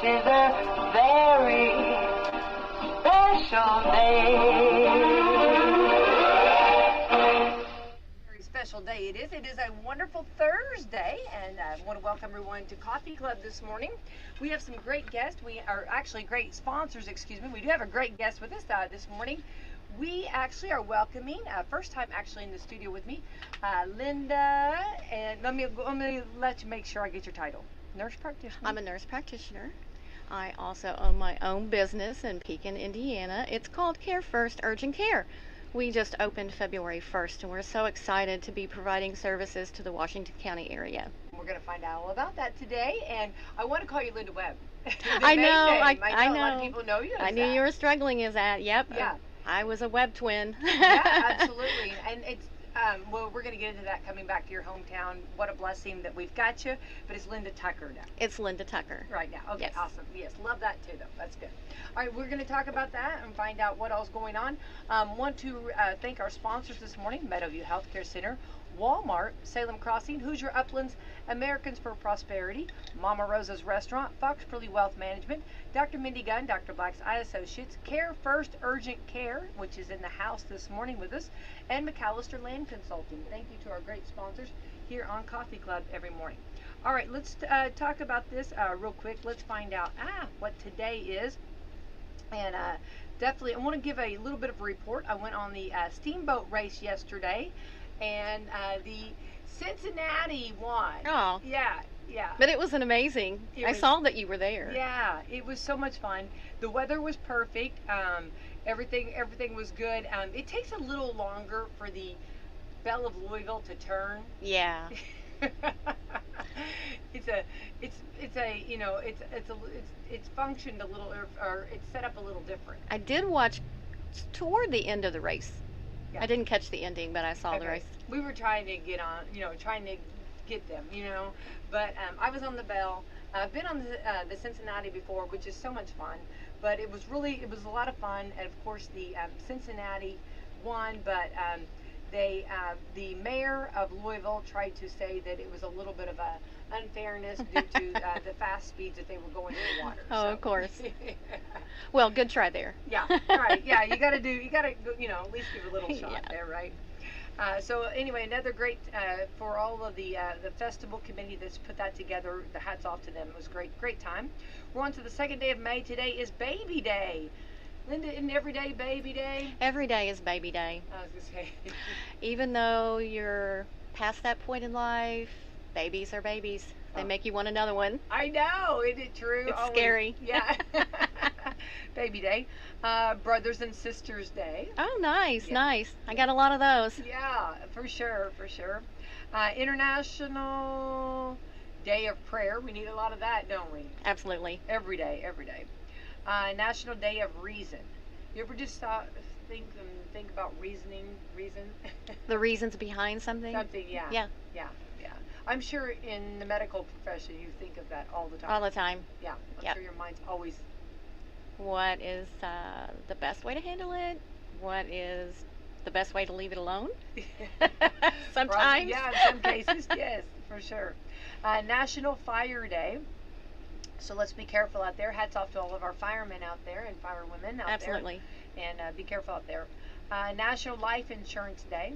is a very special day. Very special day it is. It is a wonderful Thursday, and I want to welcome everyone to Coffee Club this morning. We have some great guests. We are actually great sponsors, excuse me. We do have a great guest with us this morning. We actually are welcoming, first time actually in the studio with me, Linda, and let me let you make sure I get your title. Nurse practitioner? I'm a nurse practitioner. I also own my own business in Pekin, Indiana. It's called Care First Urgent Care. We just opened February 1st, and we're so excited to be providing services to the Washington County area. We're going to find out all about that today, and I want to call you Linda Webb. I know. I know. A lot of people know you as I knew that. you were struggling as that. Yep. Yeah. I was a web twin. Yeah, absolutely. And it's, well, we're going to get into that coming back to your hometown. What a blessing that we've got you. But it's Linda Tucker now. It's Linda Tucker. Right now. Okay, Yes. awesome. Yes, love that too, though. That's good. All right, we're going to talk about that and find out what else is going on. Want to thank our sponsors this morning, Meadowview Healthcare Center, Walmart, Salem Crossing, Hoosier Uplands, Americans for Prosperity, Mama Rosa's Restaurant, Fox Purley Wealth Management, Dr. Mindy Gunn, Dr. Black's Eye Associates, Care First Urgent Care, which is in the house this morning with us, and McAllister Land Consulting. Thank you to our great sponsors here on Coffee Club every morning. All right, let's talk about this real quick. Let's find out what today is. And definitely, I want to give a little bit of a report. I went on the steamboat race yesterday, and the Cincinnati won. Oh. Yeah. But it was an amazing. I saw that you were there. Yeah, it was so much fun. The weather was perfect. Everything was good. It takes a little longer for the Belle of Louisville to turn. Yeah. It's functioned a little, or it's set up a little different. I did watch toward the end of the race. Yeah. I didn't catch the ending, but I saw the race. We were trying to get on, trying to get them, but I was on the Belle. I've been on the Cincinnati before, which is so much fun, but it was a lot of fun, and of course the Cincinnati won, but the mayor of Louisville tried to say that it was a little bit of a unfairness due to the fast speeds that they were going in the water. Oh, so. Of course. Well, good try there. Yeah, right. Yeah, you got to at least give a little shot Yeah. there, right? So anyway, another great for all of the festival committee that's put that together. The hats off to them. It was great time. We're on to the second day of May. Today is Baby Day. Linda, isn't every day Baby Day? Every day is baby day. I was gonna say. Even though you're past that point in life, babies are babies. They make you want another one. I know. Isn't it true? It's scary. Yeah. Baby Day. Brothers and Sisters Day. Oh, nice, Yeah. Nice. I got a lot of those. Yeah, for sure. International Day of Prayer. We need a lot of that, don't we? Absolutely. Every day. National Day of Reason. You ever just think about reason? The reasons behind something? Something, yeah. Yeah. I'm sure in the medical profession you think of that all the time. All the time. Yeah. I'm Yep. sure your mind's always. What is the best way to handle it? What is the best way to leave it alone? Sometimes. Yeah, in some cases, yes, for sure. National Fire Day. So let's be careful out there. Hats off to all of our firemen out there and firewomen out Absolutely. there. And be careful out there. National Life Insurance Day.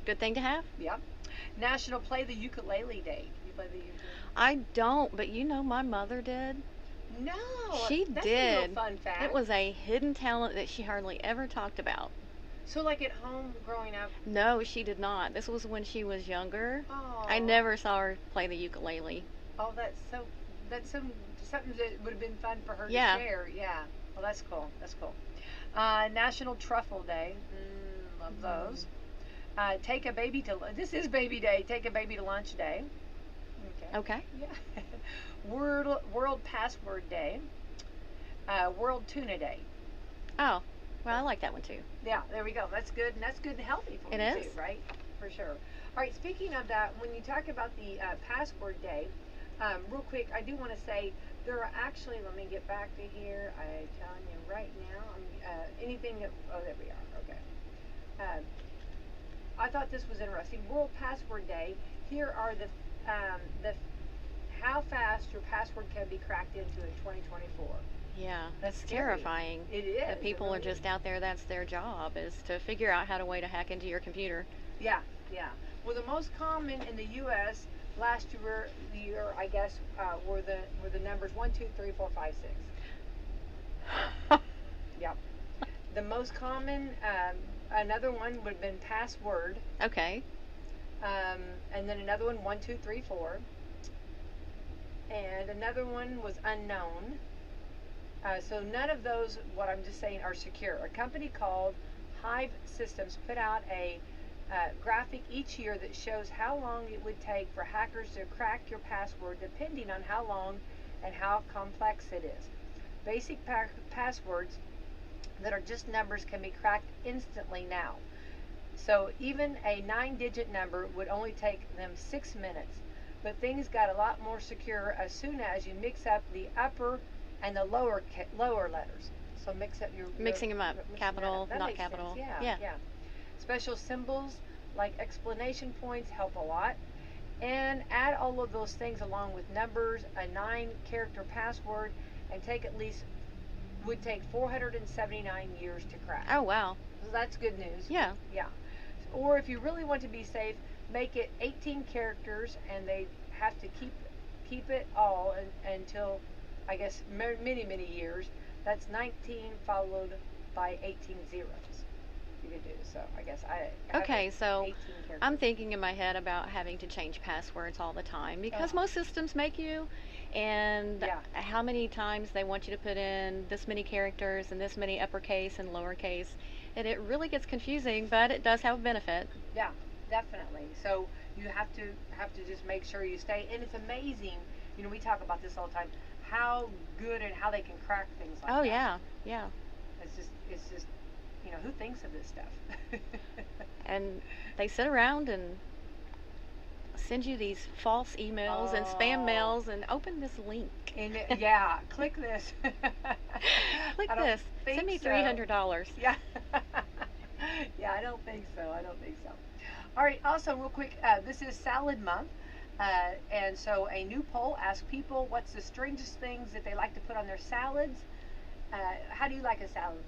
Good thing to have. Yep. National Play the Ukulele Day. You play the ukulele? I don't, but my mother did. No. She that's did. A little fun fact. It was a hidden talent that she hardly ever talked about. So like at home growing up? No, she did not. This was when she was younger. Oh. I never saw her play the ukulele. Oh, that's something that would have been fun for her Yeah. to share. Yeah. Well, that's cool. National Truffle Day. Love those. This is Baby Day. Take a baby to lunch day. Okay. Yeah. World Password Day. World Tuna Day. Oh, well, I like that one too. Yeah, there we go. That's good, and that's good and healthy for It you is. too, right? For sure. All right, speaking of that, when you talk about the Password Day, real quick, I do want to say there are actually, let me get back to here. I'm telling you right now, anything that, oh, there we are, okay. I thought this was interesting. World Password Day, here are the how fast your password can be cracked into in 2024. Yeah, That's it's scary. terrifying. It is. The people are just out there, that's their job, is to figure out how to way to hack into your computer. Yeah, yeah. Well, the most common in the U.S. last year, I guess, were the numbers 1, 2, 3, 4, 5, 6. Yep. The most common, another one would have been password, Okay. and then another one 1, 2, 3, 4, and another one was unknown. So none of those, what I'm just saying, are secure. A company called Hive Systems put out a graphic each year that shows how long it would take for hackers to crack your password depending on how long and how complex it is. Basic passwords that are just numbers can be cracked instantly now. So even a 9-digit number would only take them 6 minutes. But things got a lot more secure as soon as you mix up the upper and the lower letters. So mix up Mixing them up, mixing capital, that not makes capital. Sense. Yeah. Special symbols like exclamation points help a lot. And add all of those things along with numbers, a 9-character password, and would take 479 years to crack. Oh, wow. So that's good news. Yeah. Yeah. Or if you really want to be safe, make it 18 characters, and they have to keep it all until, I guess, many years. That's 19 followed by 18 zeros. You could do so. I guess Okay, so 18 characters. I'm thinking in my head about having to change passwords all the time because most systems make you, and Yeah. how many times they want you to put in this many characters and this many uppercase and lowercase, and it really gets confusing, but it does have a benefit. Yeah, definitely. So you have to just make sure you stay. And it's amazing. You know, we talk about this all the time. How good and how they can crack things like that. Oh, yeah, yeah. It's just, you know, who thinks of this stuff? And they sit around and send you these false emails and spam mails and open this link. And yeah, click this. Click I don't this. think Send me so. $300. Yeah. Yeah, I don't think so. All right, also real quick, this is Salad Month. And so a new poll asked people what's the strangest things that they like to put on their salads. How do you like a salad?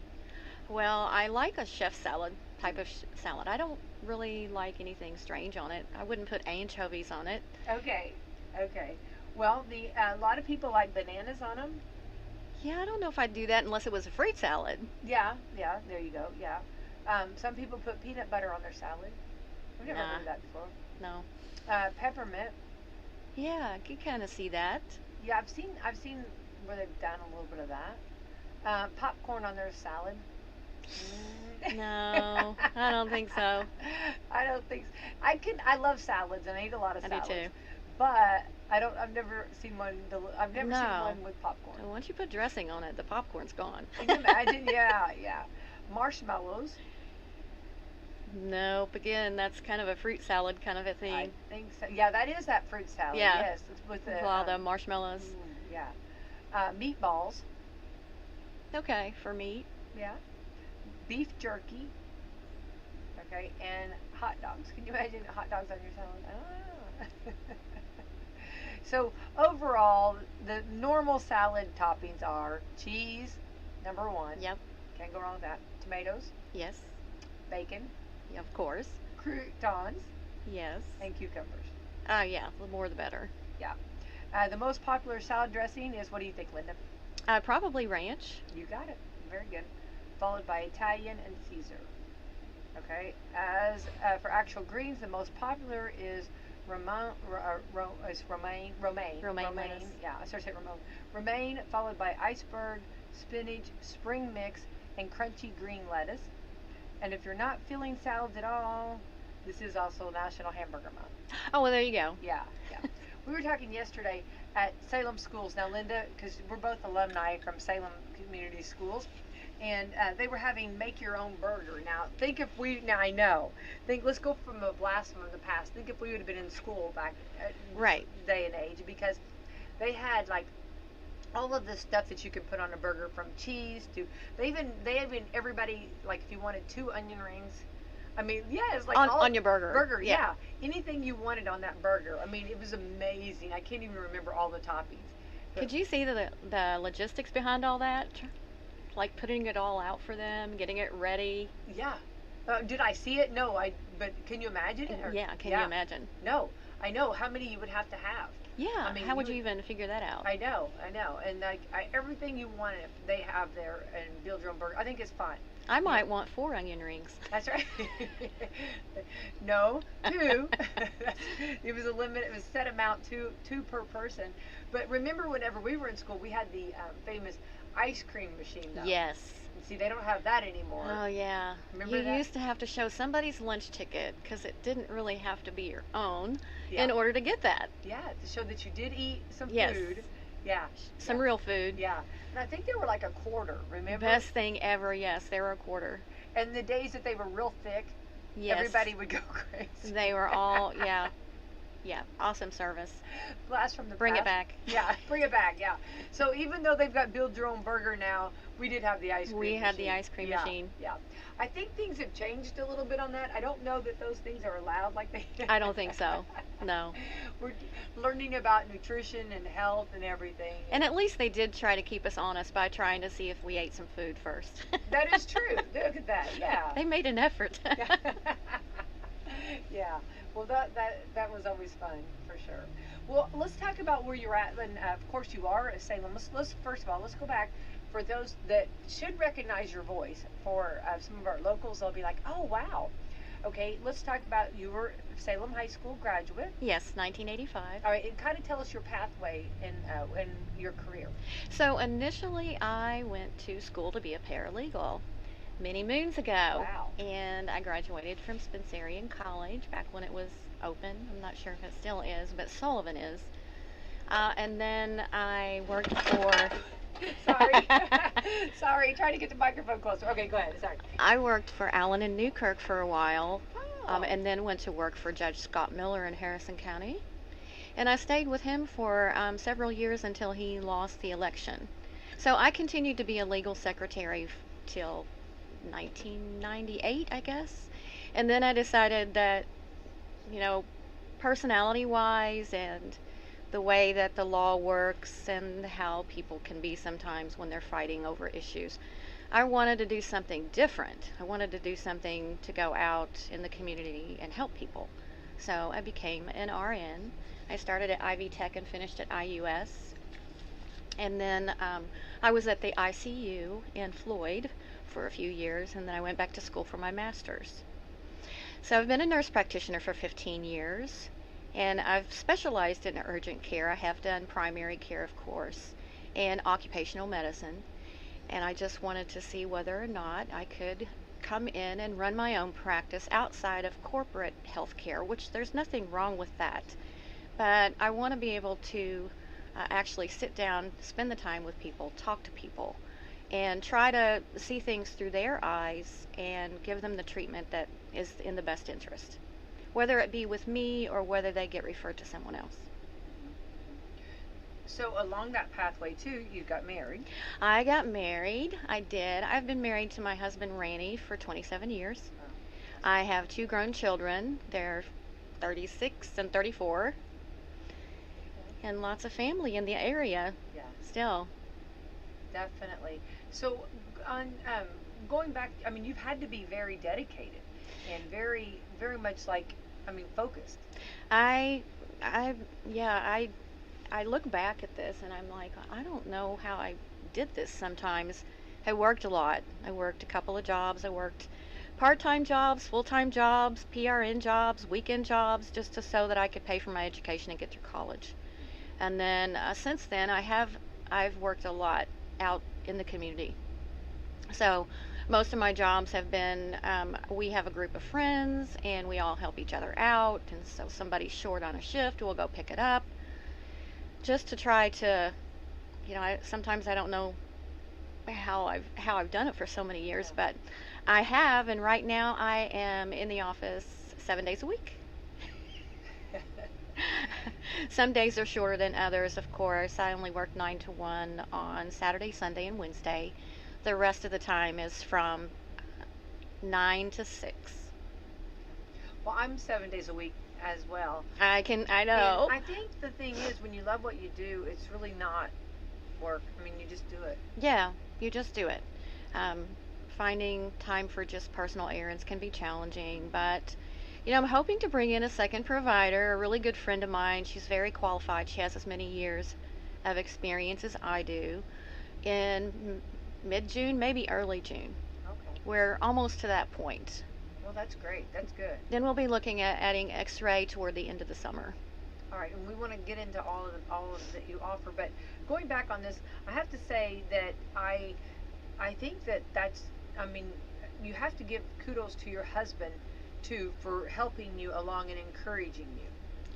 Well, I like a chef salad type of salad. I don't really like anything strange on it. I wouldn't put anchovies on it. Okay. Well, a lot of people like bananas on them. Yeah, I don't know if I'd do that unless it was a fruit salad. Yeah, there you go, yeah. Some people put peanut butter on their salad. I've never heard of that before. No. Peppermint. Yeah, I could kind of see that. Yeah, I've seen where they've done a little bit of that. Popcorn on their salad. No, I don't think so. I don't think so. I love salads and I eat a lot of salads. I do too. But I've never seen one. I've never seen No. one with popcorn. And once you put dressing on it, the popcorn's gone. Can you imagine? Yeah. Marshmallows. Nope. Again, that's kind of a fruit salad kind of a thing. I think so. Yeah, that is that fruit salad. Yeah. Yes, it's with With all the marshmallows. Yeah. Meatballs. Okay, for meat. Yeah. Beef jerky. Okay, and hot dogs. Can you imagine hot dogs on your salad? Ah. So overall, the normal salad toppings are cheese, number one. Yep. Can't go wrong with that. Tomatoes, Yes. bacon, Yeah, of course. croutons, Yes. and cucumbers. Yeah, the more the better. Yeah. The most popular salad dressing is, what do you think, Linda? Probably ranch. You got it. Very good. Followed by Italian and Caesar. Okay. As for actual greens, the most popular is romaine. Romaine lettuce. Yeah, I started saying romaine, followed by iceberg, spinach, spring mix, and crunchy green lettuce. And if you're not feeling salads at all, this is also National Hamburger Month. Oh, well, there you go. Yeah. We were talking yesterday at Salem Schools. Now, Linda, because we're both alumni from Salem Community Schools, and they were having make your own burger. Now, I know. Let's go from a blast from the past. Think if we would have been in school back at Right. this day and age, because they had like all of this stuff that you could put on a burger, from cheese to they even everybody, like if you wanted 2 onion rings, I mean, yeah, it's like on your burger. Burger, yeah. Anything you wanted on that burger. I mean, it was amazing. I can't even remember all the toppings. But Could you see the logistics behind all that? Like putting it all out for them, getting it ready. yeah. Did I see it? No, but can you imagine it? Yeah, can you imagine? No, I know how many you would have to have. Yeah, I mean, how would you even figure that out? I know, and like everything you want, they have there and build your own burger. I think it's fun. I might want 4 onion rings. That's right. No, 2. It was a limit. It was set amount, two per person. But remember, whenever we were in school, we had the famous ice cream machine. Though. Yes. See, they don't have that anymore. Oh yeah. Remember you that? used to have to show somebody's lunch ticket because it didn't really have to be your own Yeah. in order to get that. Yeah, to show that you did eat some Yes. food. Yeah. Some yeah. real food. Yeah. And I think they were like a quarter, remember? Best thing ever, yes. They were a quarter. And the days that they were real thick, Yes. everybody would go crazy. They were all, yeah. Yeah, awesome service. Blast from the Bring it past. back. Yeah, bring it back, yeah. So even though they've got build your own burger now, we did have the ice cream We machine. had the ice cream Yeah, machine. Yeah. I think things have changed a little bit on that. I don't know that those things are allowed like they I don't think so. No. We're learning about nutrition and health and everything. And at least they did try to keep us honest by trying to see if we ate some food first. That is true. Look at that. Yeah. They made an effort. Yeah. Well, that was always fun for sure. Well, let's talk about where you're at, and of course you are at Salem. Let's first of all let's go back for those that should recognize your voice. For some of our locals, they'll be like, "Oh, wow." Okay, let's talk about you were Salem High School graduate. Yes, 1985. All right, and kind of tell us your pathway in your career. So initially I went to school to be a paralegal many moons ago. Wow. And I graduated from Spencerian College back when it was open. I'm not sure if it still is, but Sullivan is. And then I worked for... Sorry. Sorry, trying to get the microphone closer. Okay, go ahead. Sorry. I worked for Allen and Newkirk for a while, Oh. and then went to work for Judge Scott Miller in Harrison County. And I stayed with him for several years until he lost the election. So I continued to be a legal secretary till 1998, I guess. And then I decided that, you know, personality-wise and the way that the law works and how people can be sometimes when they're fighting over issues, I wanted to do something different. I wanted to do something to go out in the community and help people. So I became an RN. I started at Ivy Tech and finished at IUS. And then I was at the ICU in Floyd for a few years, and then I went back to school for my master's. So I've been a nurse practitioner for 15 years, and I've specialized in urgent care. I have done primary care, of course, and occupational medicine. And I just wanted to see whether or not I could come in and run my own practice outside of corporate health care, which there's nothing wrong with that. But I want to be able to actually sit down, spend the time with people, talk to people, and try to see things through their eyes and give them the treatment that is in the best interest, whether it be with me or whether they get referred to someone else. So along that pathway too, you got married. I got married. I did. I've been married to my husband Randy for 27 years. I have 2 grown children. They're 36 and 34. And lots of family in the area Yeah, still. definitely. So on going back, I mean, you've had to be very dedicated and very, very much like, I mean, focused. I look back at this and I'm like, I don't know how I did this sometimes. I worked a lot. I worked a couple of jobs. I worked part-time jobs, full-time jobs, PRN jobs, weekend jobs, just so that I could pay for my education and get through college. And then since then, I've worked a lot out in the community. So most of my jobs have been, we have a group of friends and we all help each other out. And so somebody's short on a shift, we'll go pick it up. Just to try to, you know, sometimes I don't know how I've done it for so many years, but I have, and right now I am in the office 7 days a week. Some days are shorter than others, of course. I only work 9 to 1 on Saturday, Sunday, and Wednesday. The rest of the time is from 9 to 6. Well, I'm 7 days a week as well. I know. And I think the thing is, when you love what you do, it's really not work. I mean, you just do it. Yeah, you just do it. Um, Finding time for just personal errands can be challenging, but I'm hoping to bring in a second provider, a really good friend of mine. She's very qualified. She has as many years of experience as I do. In mid-June, maybe early June. Okay. We're almost to that point. Well, that's great. That's good. Then we'll be looking at adding X-ray toward the end of the summer. All right, and we want to get into all of that you offer, but going back on this, I have to say that I think that that's, I mean, you have to give kudos to your husband too for helping you along and encouraging you.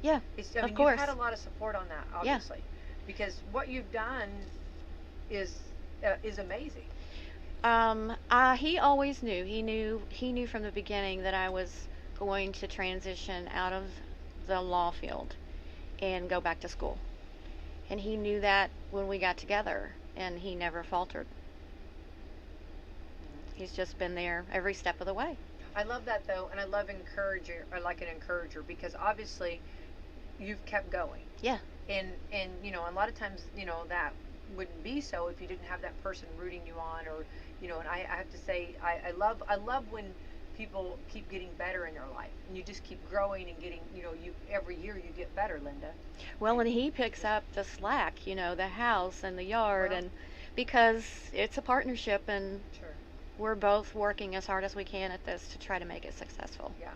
Yeah, I mean, of course. you've had a lot of support on that, obviously, because what you've done is amazing. He always knew. He knew from the beginning that I was going to transition out of the law field and go back to school. And he knew that when we got together, and he never faltered. He's just been there every step of the way. I love that though, and I love encourager. I like an encourager because obviously you've kept going. Yeah. And a lot of times that wouldn't be so if you didn't have that person rooting you on, or and I have to say I love when people keep getting better in their life, and you just keep growing and getting, you every year you get better, Linda. Well, and he picks up the slack, the house and the yard, Well, and because it's a partnership, and sure. we're both working as hard as we can at this to try to make it successful. Yeah.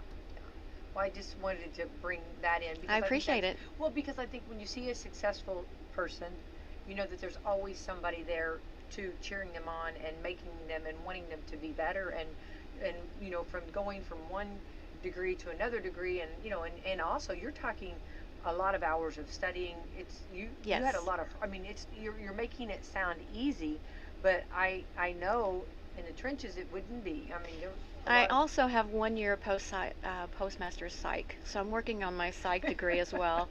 Well, I just wanted to bring that in because I appreciate it. Well, because I think when you see a successful person, you know that there's always somebody there to cheering them on and making them and wanting them to be better, and from going from one degree to another degree, and and also you're talking a lot of hours of studying. It's you Yes. had a lot of, I mean, it's you're making it sound easy, but I know in the trenches it wouldn't be. I mean, I also have 1 year postmaster's psych, so I'm working on my psych degree as well,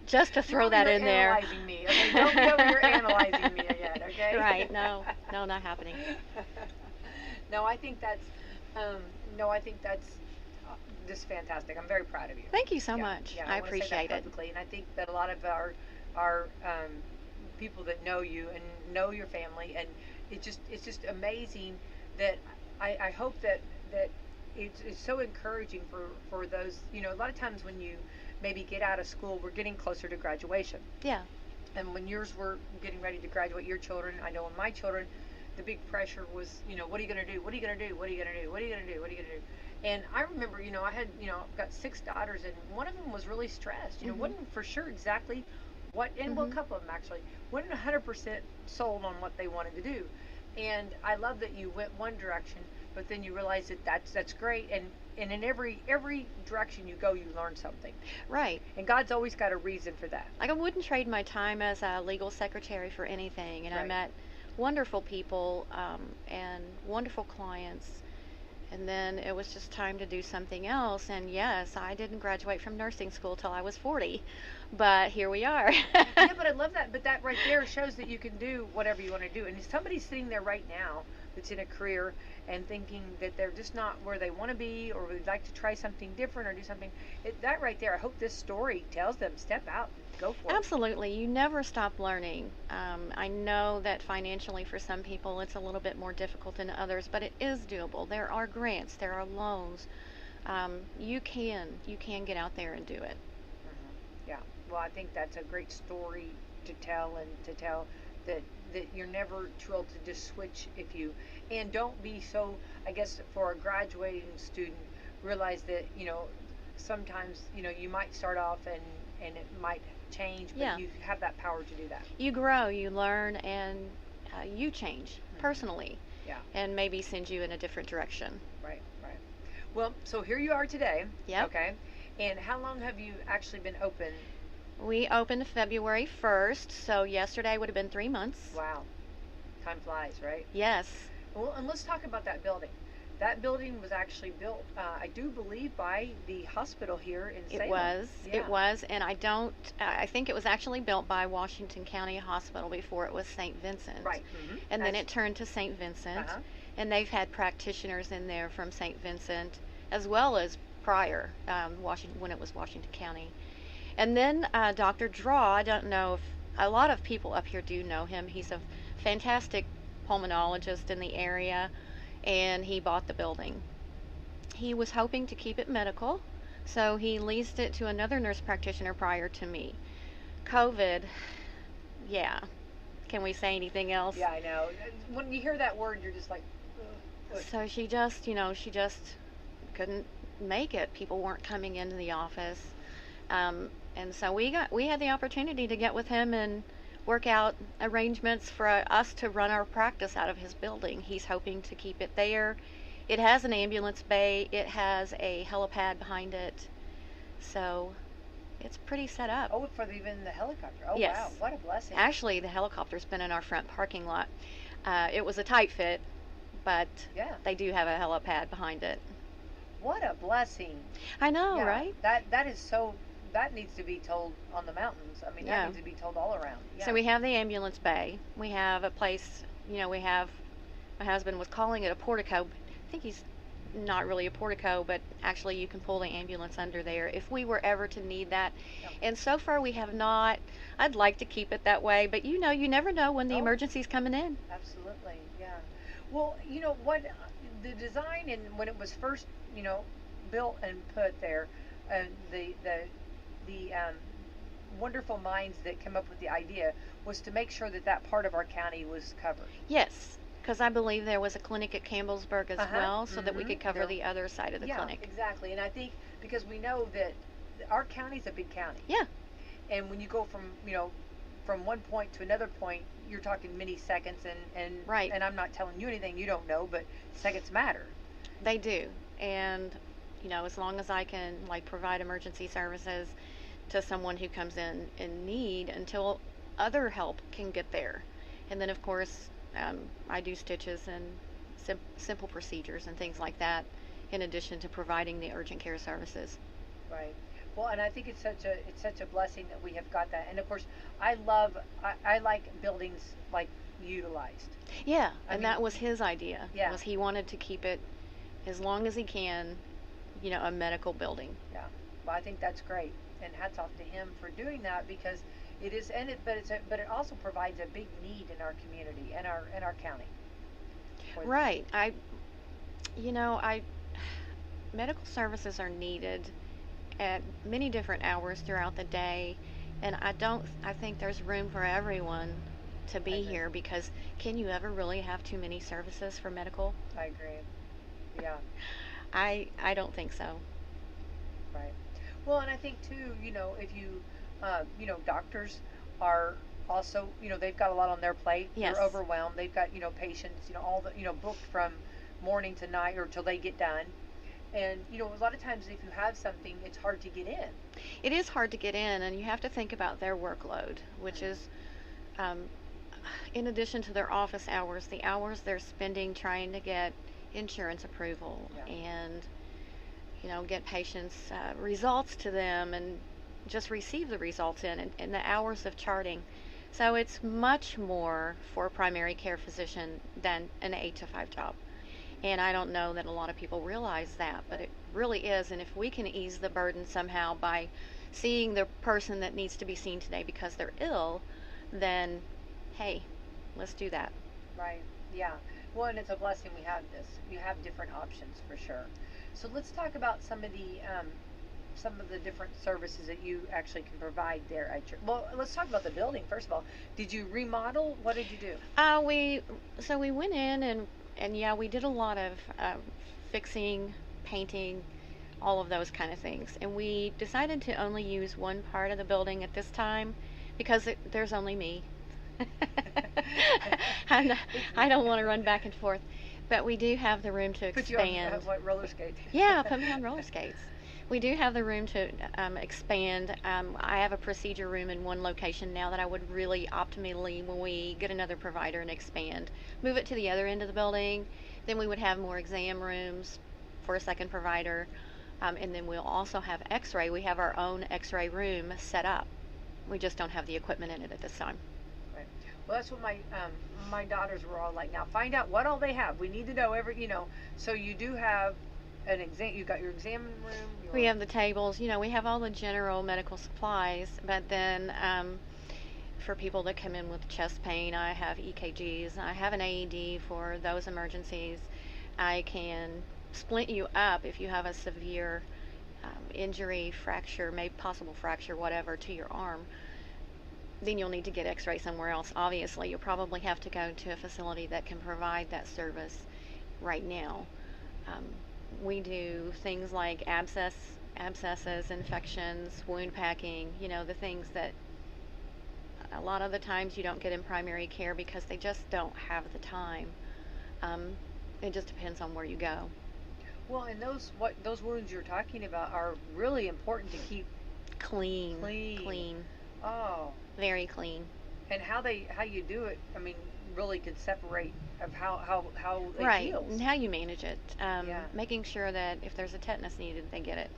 just to throw that in there. Analyzing me. Okay, don't be over here analyzing me yet. Okay. Right? No, not happening. No, I think that's just fantastic. I'm very proud of you. Thank you so Yeah, much. yeah, I wanna say that appreciate it. publicly, and I think that a lot of our people that know you and know your family, and it's just amazing that I hope that it's so encouraging for those, a lot of times when you maybe get out of school, we're getting closer to graduation, Yeah. and when yours were getting ready to graduate, your children, I know in my children, the big pressure was, what are you going to do? What are you going to do? What are you going to do? What are you going to do? What are you going to do? And I remember, I had, I've got 6 daughters, and one of them was really stressed, wasn't for sure exactly what, and well, a couple of them actually, wasn't 100% sold on what they wanted to do. And I love that you went one direction, but then you realize that that's great, and in every direction you go, you learn something. Right. And God's always got a reason for that. Like, I wouldn't trade my time as a legal secretary for anything, and I Right. met wonderful people and wonderful clients, and then it was just time to do something else. And yes, I didn't graduate from nursing school till I was 40, but here we are. Yeah, but I love that. But that right there shows that you can do whatever you want to do. And if somebody's sitting there right now that's in a career and thinking that they're just not where they want to be, or would like to try something different or do something, that right there, I hope this story tells them, step out, go for it. Absolutely. You never stop learning. I know that financially for some people it's a little bit more difficult than others, but it is doable. There are grants, there are loans. You can get out there and do it. Yeah. Well, I think that's a great story to tell, and to tell that you're never too old to just switch and don't be so, I guess, for a graduating student, realize that, sometimes, you might start off and it might change, but Yeah. you have that power to do that. You grow, you learn, and you change personally, Yeah. and maybe send you in a different direction. Right. Well, so here you are today. Yep. Okay. And how long have you actually been open? We opened February 1st, so yesterday would have been 3 months. Wow. Time flies, right? Yes. Well, and let's talk about that building. That building was actually built, I do believe, by the hospital here in Salem. It was, and I think it was actually built by Washington County Hospital before it was St. Vincent. Right. And then it turned to St. Vincent, Uh-huh. and they've had practitioners in there from St. Vincent, as well as prior, Washington, when it was Washington County. And then Dr. Draw, I don't know if a lot of people up here do know him. He's a fantastic pulmonologist in the area, and he bought the building. He was hoping to keep it medical, so he leased it to another nurse practitioner prior to me. COVID, yeah. Can we say anything else? Yeah, I know. When you hear that word, you're just like, ugh. So she just couldn't make it. People weren't coming into the office. And so we had the opportunity to get with him and work out arrangements for us to run our practice out of his building. He's hoping to keep it there. It has an ambulance bay. It has a helipad behind it. So it's pretty set up. Oh, for even the helicopter. Oh, Yes. wow. What a blessing. Actually, the helicopter's been in our front parking lot. It was a tight fit, but Yeah. they do have a helipad behind it. What a blessing. I know, Yeah, right? That is so, that needs to be told on the mountains. I mean, Yeah. that needs to be told all around. Yeah. So we have the ambulance bay. We have a place, we have, my husband was calling it a portico. I think he's not really a portico, but actually you can pull the ambulance under there if we were ever to need that. Yeah. And so far we have not. I'd like to keep it that way, but you never know when the Oh. emergency's coming in. Absolutely, yeah. Well, you know what, the design and when it was first, built and put there, the wonderful minds that came up with the idea was to make sure that that part of our county was covered. Yes, because I believe there was a clinic at Campbellsburg as well, so that we could cover There- the other side of the Yeah, clinic. exactly. And I think because we know that our county's a big county. Yeah. And when you go from one point to another point, you're talking many seconds, and Right. And I'm not telling you anything you don't know, but seconds matter. They do. And, as long as I can provide emergency services to someone who comes in need until other help can get there. And then, of course, I do stitches and simple procedures and things like that, in addition to providing the urgent care services. Right. Well, and I think it's such a blessing that we have got that. And of course, I like buildings like utilized. Yeah, I and mean, that was his idea. Yeah. Was he wanted to keep it as long as he can, a medical building. Yeah. Well, I think that's great, and hats off to him for doing that, because it is, but it also provides a big need in our community and our county. Right. Medical services are needed at many different hours throughout the day, and I think there's room for everyone to be agree. here, because can you ever really have too many services for medical? I agree. Yeah. I don't think so. Right. Well, and I think too, if you, doctors are also, they've got a lot on their plate. Yes. They're overwhelmed. They've got, patients, all the, booked from morning to night or till they get done. And, a lot of times if you have something, it's hard to get in. It is hard to get in, and you have to think about their workload, which is, in addition to their office hours, the hours they're spending trying to get insurance approval, Yeah. and get patients results to them, and just receive the results in, and the hours of charting. So it's much more for a primary care physician than an 8 to 5 job. And I don't know that a lot of people realize that, but it really is. And if we can ease the burden somehow by seeing the person that needs to be seen today because they're ill, then hey, let's do that. Right. Yeah. Well, and it's a blessing we have this. You have different options for sure. So let's talk about some of the different services that you actually can provide there at your. Well, let's talk about the building first of all. Did you remodel? What did you do? We went in and yeah, we did a lot of fixing, painting, all of those kind of things. And we decided to only use one part of the building at this time because there's only me. I don't want to run back and forth, but we do have the room to Put you on expand. what, roller skates? Yeah, put me on roller skates. We do have the room to expand. I have a procedure room in one location now that I would really optimally, when we get another provider and expand, move it to the other end of the building. Then we would have more exam rooms for a second provider. And then we'll also have x-ray. We have our own x-ray room set up. We just don't have the equipment in it at this time. Right. Well, that's what my daughters were all like. Now find out what all they have. We need to know So you do have an exam. You got your exam room. We have the tables. We have all the general medical supplies, but then for people that come in with chest pain, I have EKGs. I have an AED for those emergencies. I can splint you up if you have a severe injury, fracture, maybe possible fracture, whatever, to your arm. Then you'll need to get x-ray somewhere else. Obviously, you'll probably have to go to a facility that can provide that service right now. We do things like abscesses, infections, wound packing, the things that a lot of the times you don't get in primary care because they just don't have the time. It just depends on where you go. Well, and those wounds you're talking about are really important to keep clean. Oh, very clean. And how you do it, I mean, really could separate of how it right, heals. And how you manage it. Yeah. Making sure that if there's a tetanus needed, they get it.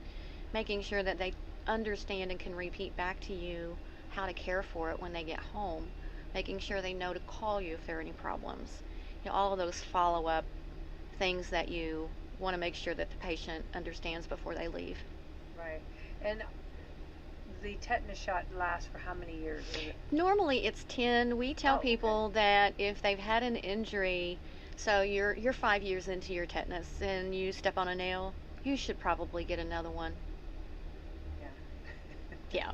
Making sure that they understand and can repeat back to you how to care for it when they get home. Making sure they know to call you if there are any problems. All of those follow-up things that you want to make sure that the patient understands before they leave. Right. And the tetanus shot lasts for how many years? Normally it's 10. We tell people that if they've had an injury, so you're 5 years into your tetanus and you step on a nail, you should probably get another one. Yeah.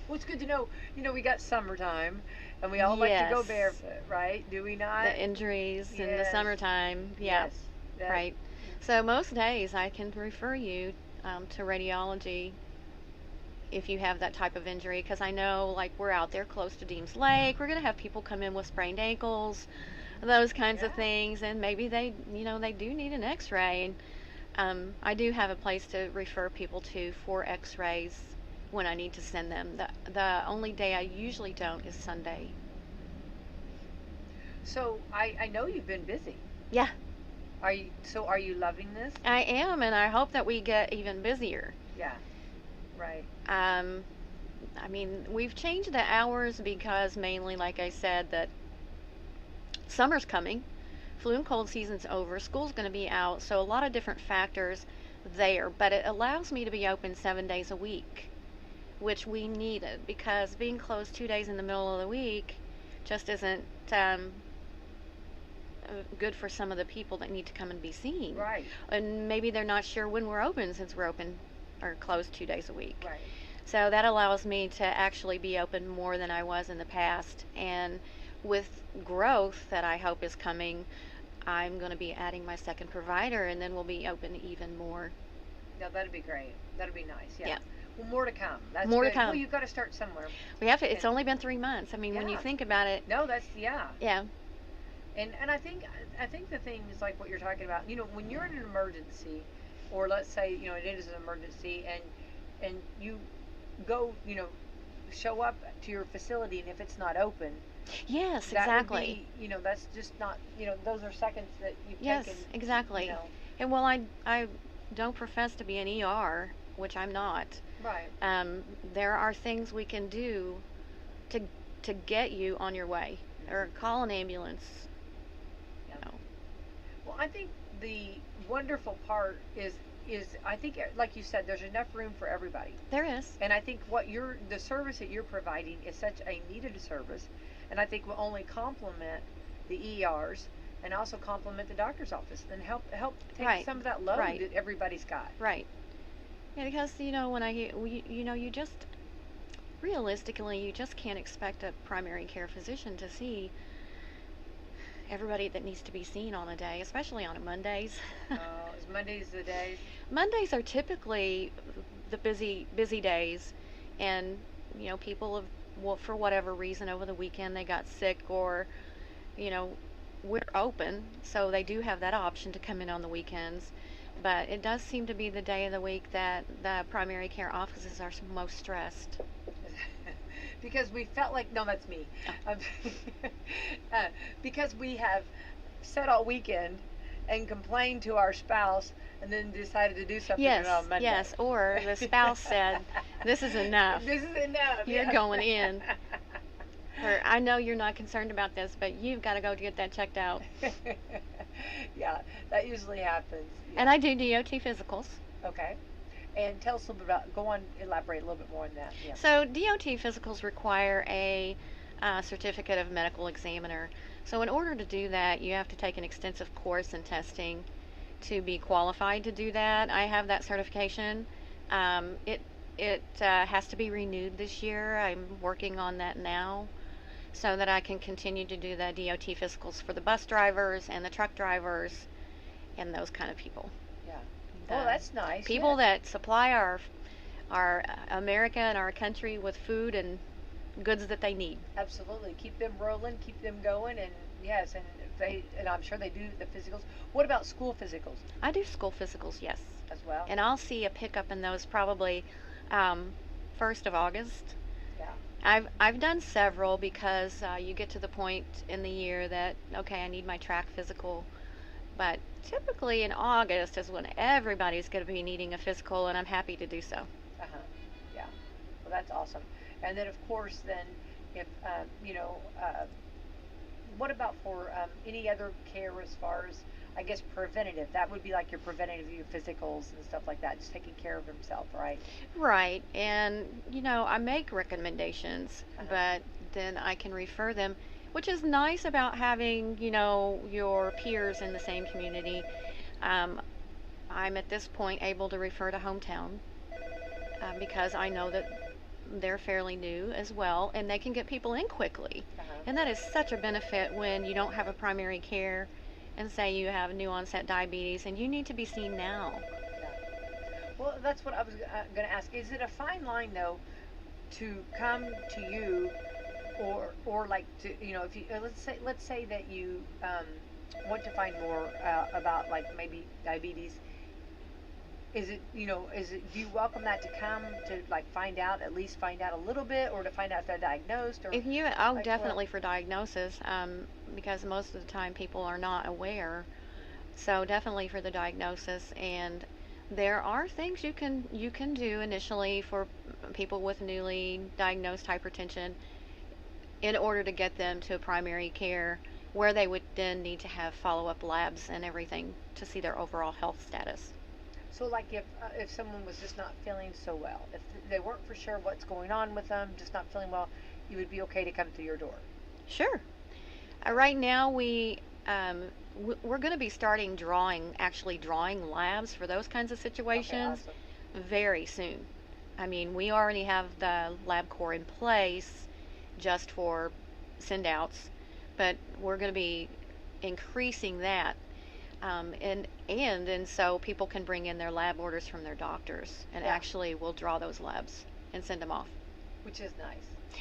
Well, it's good to know. We got summertime, and we all like to go barefoot, right? Do we not? The injuries in the summertime. Yeah. Yes. Right. So most days I can refer you to radiology if you have that type of injury, because I know, like, we're out there close to Deems Lake. We're going to have people come in with sprained ankles, those kinds of things, and maybe they do need an x-ray. And I do have a place to refer people to for x-rays when I need to send them. The only day I usually don't is Sunday. So I know you've been busy. Yeah. Are you loving this? I am, and I hope that we get even busier. Yeah. Right. I mean, we've changed the hours because mainly, like I said, that summer's coming, flu and cold season's over, school's going to be out, so a lot of different factors there, but it allows me to be open 7 days a week, which we needed, because being closed 2 days in the middle of the week just isn't good for some of the people that need to come and be seen. Right. And maybe they're not sure when we're open, since we're open or closed 2 days a week. Right. So that allows me to actually be open more than I was in the past. And with growth that I hope is coming, I'm going to be adding my second provider, and then we'll be open even more. Yeah, that'd be great. That'd be nice. Yeah. Yeah. Well, more to come. That's more good. to come. Well, you've got to start somewhere. We have to. It's only been 3 months. I mean, when you think about it. No, that's yeah. Yeah. And I think the thing is like what you're talking about. When you're in an emergency, or let's say it is an emergency, and you go show up to your facility, and if it's not open. Yes, that exactly. Would be, that's just not. Those are seconds that you've yes, taken. Yes, exactly. And while I don't profess to be an ER, which I'm not. Right. There are things we can do to get you on your way, or call an ambulance. Well, I think the wonderful part is I think, like you said, there's enough room for everybody. There is. And I think the service that you're providing is such a needed service, and I think will only complement the ERs and also complement the doctor's office and help take some of that load that everybody's got. Right. Yeah, because when I hear you just realistically you just can't expect a primary care physician to see everybody that needs to be seen on a day, especially on Mondays. Is Mondays the days? Mondays are typically the busy days, and people have, for whatever reason over the weekend they got sick, or we're open, so they do have that option to come in on the weekends. But it does seem to be the day of the week that the primary care offices are most stressed. Because we felt like, no, that's me. Oh. Because we have sat all weekend and complained to our spouse and then decided to do something on Monday. Yes, or the spouse said, this is enough. This is enough. You're going in. Or, I know you're not concerned about this, but you've got to go get that checked out. Yeah, that usually happens. Yeah. And I do DOT physicals. Okay. And tell us a little bit about, go on, elaborate a little bit more on that. Yeah. So DOT physicals require a certificate of medical examiner. So in order to do that, you have to take an extensive course in testing to be qualified to do that. I have that certification. It has to be renewed this year. I'm working on that now so that I can continue to do the DOT physicals for the bus drivers and the truck drivers and those kind of people. Yeah. The Well, that's nice. people yeah. that supply our America and our country with food and goods that they need. Absolutely. Keep them rolling, keep them going, and yes, and and I'm sure they do the physicals. What about school physicals I do school physicals, yes, as well? and I'll see a pickup in those probably 1st of August. Yeah. I've done several because you get to the point in the year that okay, I need my track physical, but typically in August is when everybody's going to be needing a physical, and I'm happy to do so. Uh-huh. Yeah. Well, that's awesome. And then, of course, then if what about for any other care as far as I guess preventative? That would be like your preventative, your physicals and stuff like that, just taking care of himself, right? Right, and I make recommendations, Uh-huh. but then I can refer them, which is nice about having, your peers in the same community. Um, I'm at this point able to refer to hometown because I know that they're fairly new as well, and they can get people in quickly. Uh-huh. And that is such a benefit when you don't have a primary care and say you have new onset diabetes and you need to be seen now. Yeah. Well, that's what I was going to ask. Is it a fine line though to come to you, or like to if you let's say that you want to find more about like maybe diabetes. Is it do you welcome that to come to like at least find out a little bit, or to find out if they're diagnosed, or If you, like what? definitely for diagnosis, because most of the time people are not aware. So definitely for the diagnosis, and there are things you can do initially for people with newly diagnosed hypertension in order to get them to primary care, where they would then need to have follow-up labs and everything to see their overall health status. So like if someone was just not feeling so well, if they weren't for sure what's going on with them, just not feeling well, you would be okay to come through your door. Sure. Right now we're going to be starting actually drawing labs for those kinds of Okay, situations awesome. very soon. I mean, we already have the LabCorp in place just for send outs, but we're going to be increasing that. And so people can bring in their lab orders from their doctors, and Yeah. actually we'll draw those labs and send them off. Which is nice.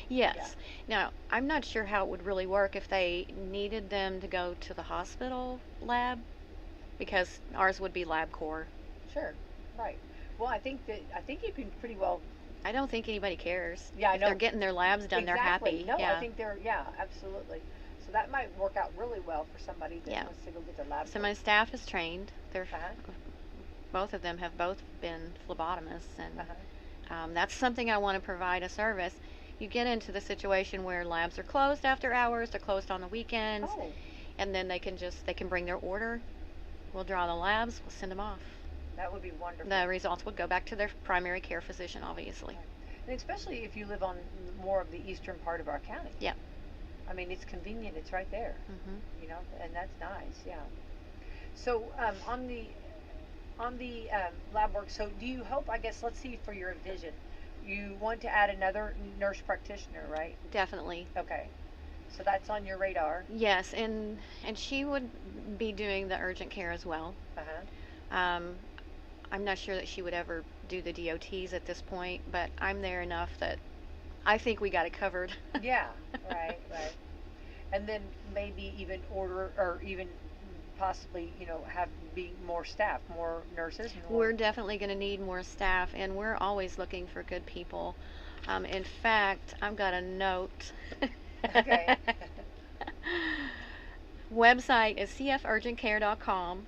Yes. Now, I'm not sure how it would really work if they needed them to go to the hospital lab, because ours would be LabCorp. Sure. Right. Well, I think you can pretty well. I don't think anybody cares. Yeah, I If know. they're getting their labs done, they're Exactly. happy. No, Yeah. I think absolutely. So that might work out really well for somebody that Yeah. wants to go get their lab. So my staff is trained. Uh-huh. Both of them have both been phlebotomists, and Uh-huh. that's something I want to provide a service. You get into the situation where labs are closed after hours, they're closed on the weekends, Oh, and then they can bring their order. We'll draw the labs, we'll send them off. that would be wonderful. The results would go back to their primary care physician, obviously. And especially if you live on more of the eastern part of our county. Yeah. I mean, it's convenient. It's right there. hmm And that's nice. Yeah. So on the lab work. So do you hope? I guess let's see for your vision. You want to add another nurse practitioner, right? Definitely. Okay. So that's on your radar. Yes, and she would be doing the urgent care as well. Uh-huh. I'm not sure that she would ever do the DOTs at this point, but I'm there enough that I think we got it covered. Yeah. Right. And then maybe even order, or even possibly, have be more staff, more nurses. We're definitely going to need more staff, and we're always looking for good people. In fact, I've got a note. Okay. Website is cfurgentcare.com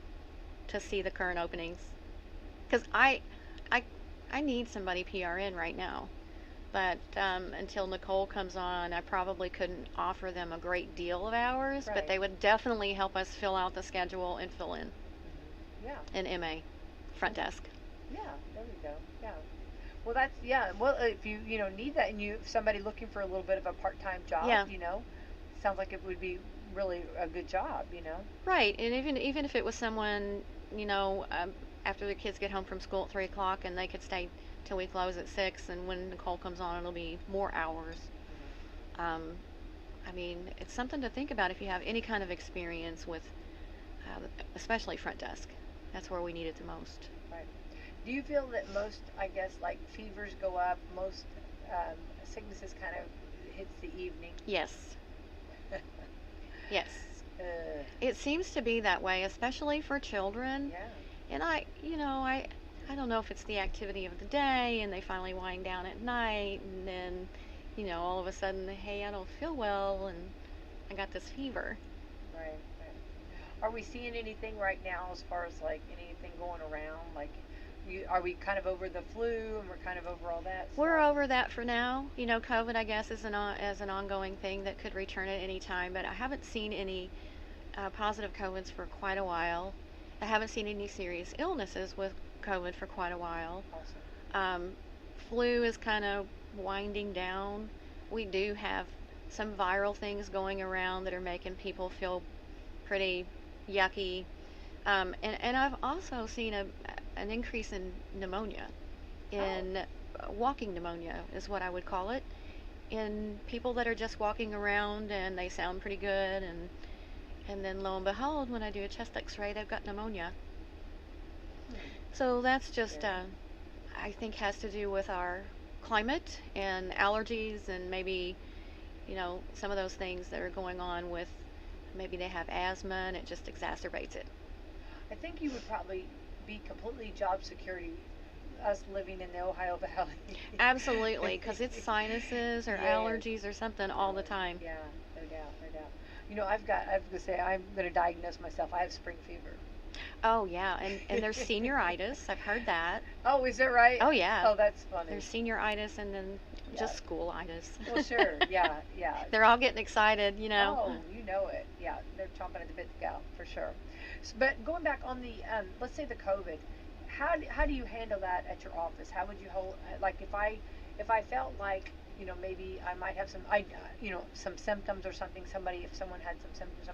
to see the current openings. Because I need somebody PRN right now. But until Nicole comes on, I probably couldn't offer them a great deal of hours, but Right. they would definitely help us fill out the schedule and fill in Yeah. an MA front desk. Yeah. There we go. Yeah. Well, that's yeah. Well, if you need that, and you if somebody looking for a little bit of a part-time job, Yeah. sounds like it would be really a good job. Right, and even if it was someone, you know, after the kids get home from school at 3 o'clock, and they could stay till we close at 6, and when Nicole comes on, it'll be more hours. Um, I mean, it's something to think about if you have any kind of experience with, especially front desk. That's where we need it the most. Right. Do you feel that most, I guess, like fevers go up, most sicknesses kind of hits the evening? Yes. Yes. Uh, It seems to be that way, especially for children. yeah. And I don't know if it's the activity of the day and they finally wind down at night, and then, all of a sudden, hey, I don't feel well and I got this fever. Right. Right. Are we seeing anything right now as far as like anything going around? Like, are we kind of over the flu and we're kind of over all that We're stuff? over that for now. COVID, I guess, is an ongoing thing that could return at any time, but I haven't seen any positive COVIDs for quite a while. I haven't seen any serious illnesses with COVID for quite a while. Awesome. Flu is kind of winding down. We do have some viral things going around that are making people feel pretty yucky. And I've also seen an increase in pneumonia, in walking pneumonia is what I would call it, in people that are just walking around and they sound pretty good, and then lo and behold, when I do a chest x-ray, they've got pneumonia. So that's just, I think, has to do with our climate and allergies, and maybe, some of those things that are going on with, maybe they have asthma and it just exacerbates it. I think you would probably be completely job security, us living in the Ohio Valley. Absolutely, because it's sinuses or Yes. allergies or something all the time. Yeah, no doubt, no doubt. I'm gonna say, I'm gonna diagnose myself. I have spring fever. Oh yeah, and there's senioritis. I've heard that. Oh, is that right? Oh yeah. Oh, that's funny. There's senioritis and then just Yeah. schoolitis. Well, sure. Yeah, yeah. They're all getting excited, Oh, you know it. Yeah, they're chomping at the bit to go, for sure. But going back on the, let's say the COVID, how do you handle that at your office? How would you hold, like if I felt like, maybe I might have some symptoms or something, if someone had some symptoms,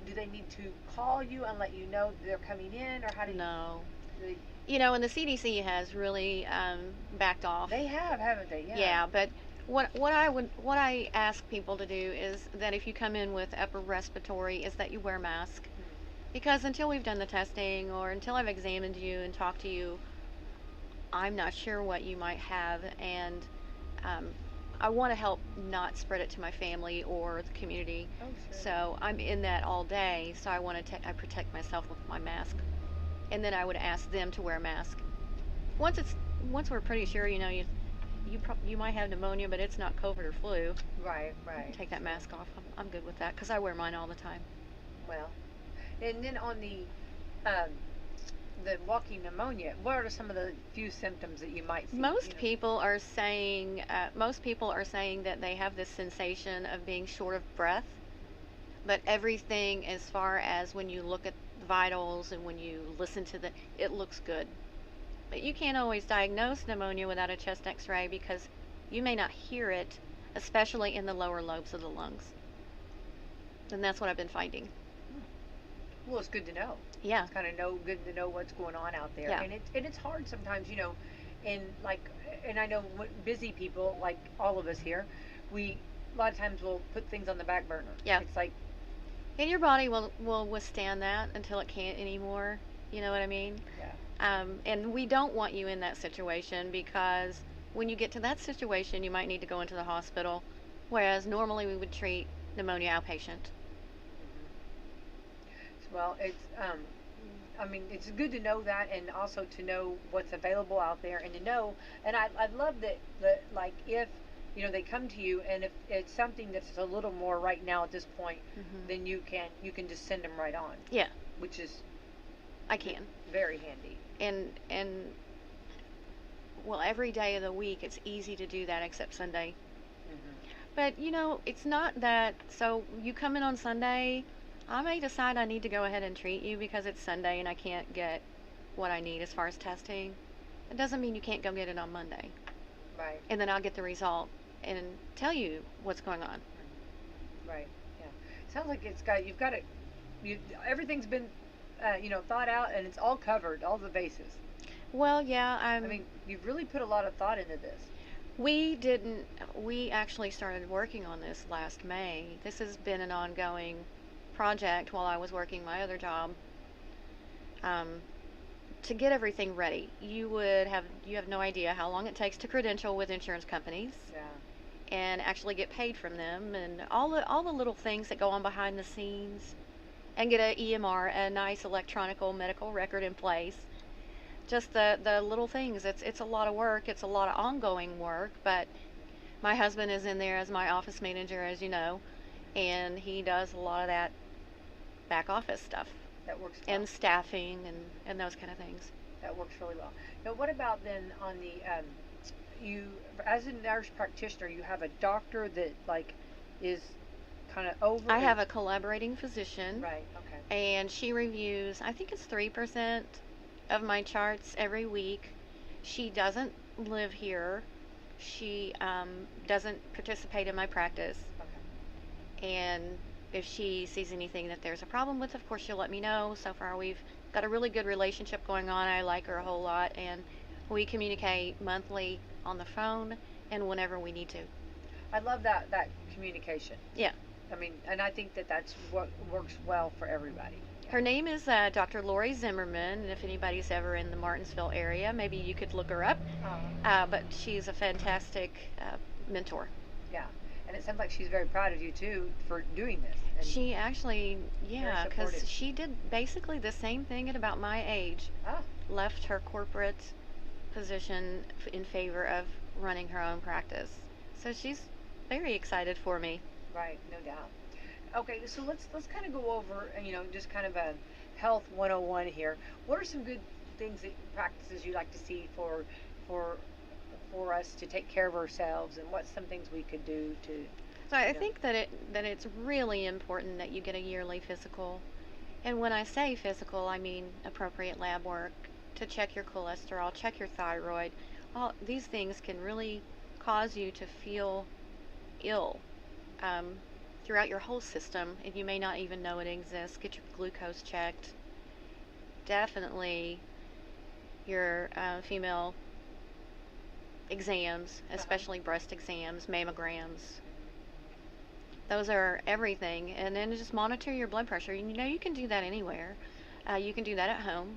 do they need to call you and let you know they're coming in, or how do you? No. They, And the CDC has really backed off. they have, haven't they? Yeah. Yeah, but what I ask people to do is that if you come in with upper respiratory, is that you wear a mask. Because until we've done the testing or until I've examined you and talked to you, I'm not sure what you might have, and I want to help not spread it to my family or the community. Oh, sure. So I'm in that all day, so I protect myself with my mask. And then I would ask them to wear a mask. Once we're pretty sure, you might have pneumonia, but it's not COVID or flu. Right, right. Take that mask off. I'm good with that because I wear mine all the time. Well, and then on the walking pneumonia, what are some of the few symptoms that you might see? Most people are saying that they have this sensation of being short of breath, but everything as far as when you look at vitals and when you listen to it looks good. But you can't always diagnose pneumonia without a chest x-ray because you may not hear it, especially in the lower lobes of the lungs. And that's what I've been finding. Well, it's good to know. Yeah. It's kind of good to know what's going on out there. Yeah. And it's hard sometimes, and I know busy people like all of us here, a lot of times we'll put things on the back burner. Yeah. It's like, And your body will withstand that until it can't anymore. You know what I mean? yeah. And we don't want you in that situation because when you get to that situation, you might need to go into the hospital, whereas normally we would treat pneumonia outpatient. Well, it's good to know that, and also to know what's available out there, and to know, and I love that like if they come to you, and if it's something that's a little more right now at this point, then you can just send them right on. Yeah. Which is I can. very handy. And well, every day of the week it's easy to do that except Sunday. Mm-hmm. But it's not that. So you come in on Sunday, I may decide I need to go ahead and treat you because it's Sunday and I can't get what I need as far as testing. It doesn't mean you can't go get it on Monday. Right. And then I'll get the result and tell you what's going on. Right. Yeah. Sounds like you've got it. Everything's been, thought out, and it's all covered, all the bases. Well, yeah, I mean, you've really put a lot of thought into this. we didn't. We actually started working on this last May. This has been an ongoing project while I was working my other job. Um, to get everything ready, you have no idea how long it takes to credential with insurance companies Yeah. and actually get paid from them, and all the little things that go on behind the scenes, and get a EMR, a nice electronical medical record in place. Just the little things. It's a lot of work. It's a lot of ongoing work, but my husband is in there as my office manager, as you know, and he does a lot of that back office stuff That works well. and staffing and those kind of things. That works really well. Now, what about then on the you as a nurse practitioner, you have a doctor that is kind of over. I have a collaborating physician, Right. Okay. and she reviews, I think it's 3% of my charts every week. She doesn't live here. She doesn't participate in my practice. Okay. And if she sees anything that there's a problem with, of course, she'll let me know. So far, we've got a really good relationship going on. I like her a whole lot, and we communicate monthly on the phone and whenever we need to. I love that communication. Yeah. I mean, and I think that's what works well for everybody. Her name is Dr. Lori Zimmerman, and if anybody's ever in the Martinsville area, maybe you could look her up. But she's a fantastic mentor. Yeah, and it sounds like she's very proud of you too for doing this. And She actually, yeah, because supportive. she did basically the same thing at about my age. Left her corporate position in favor of running her own practice. So she's very excited for me. Right, no doubt. Okay, so let's kind of go over, just kind of a health 101 here. What are some good practices you like to see for us to take care of ourselves, and what's some things we could do to? So I think that it's really important that you get a yearly physical. And when I say physical, I mean appropriate lab work to check your cholesterol, check your thyroid. All these things can really cause you to feel ill throughout your whole system, and you may not even know it exists. Get your glucose checked. Definitely your female exams, especially breast exams, mammograms. Those are everything. And then just monitor your blood pressure. You can do that anywhere. You can do that at home.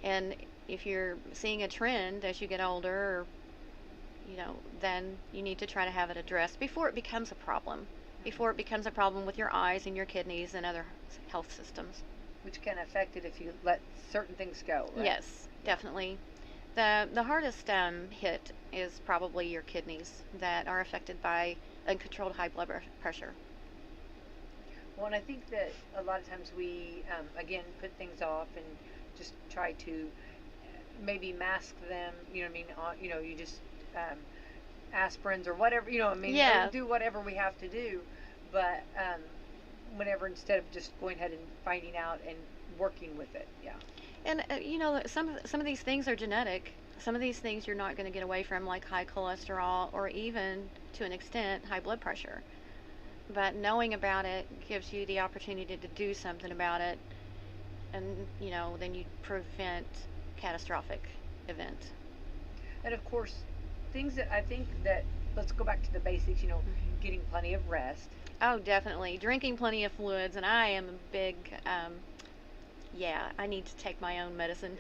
And if you're seeing a trend as you get older, then you need to try to have it addressed before it becomes a problem. Before it becomes a problem with your eyes and your kidneys and other health systems. Which can affect it if you let certain things go, right? Yes, definitely. The hardest hit is probably your kidneys that are affected by uncontrolled high blood pressure. Well, and I think that a lot of times we, again, put things off and just try to maybe mask them, you just aspirins or whatever, Yeah. or do whatever we have to do. But whenever, instead of just going ahead and finding out and working with it, yeah. And some of these things are genetic. Some of these things you're not going to get away from, like high cholesterol or even, to an extent, high blood pressure. But knowing about it gives you the opportunity to do something about it, and then you prevent catastrophic event. And of course, things that I think that, let's go back to the basics, getting plenty of rest. Oh, definitely. Drinking plenty of fluids, and I am a big, I need to take my own medicine.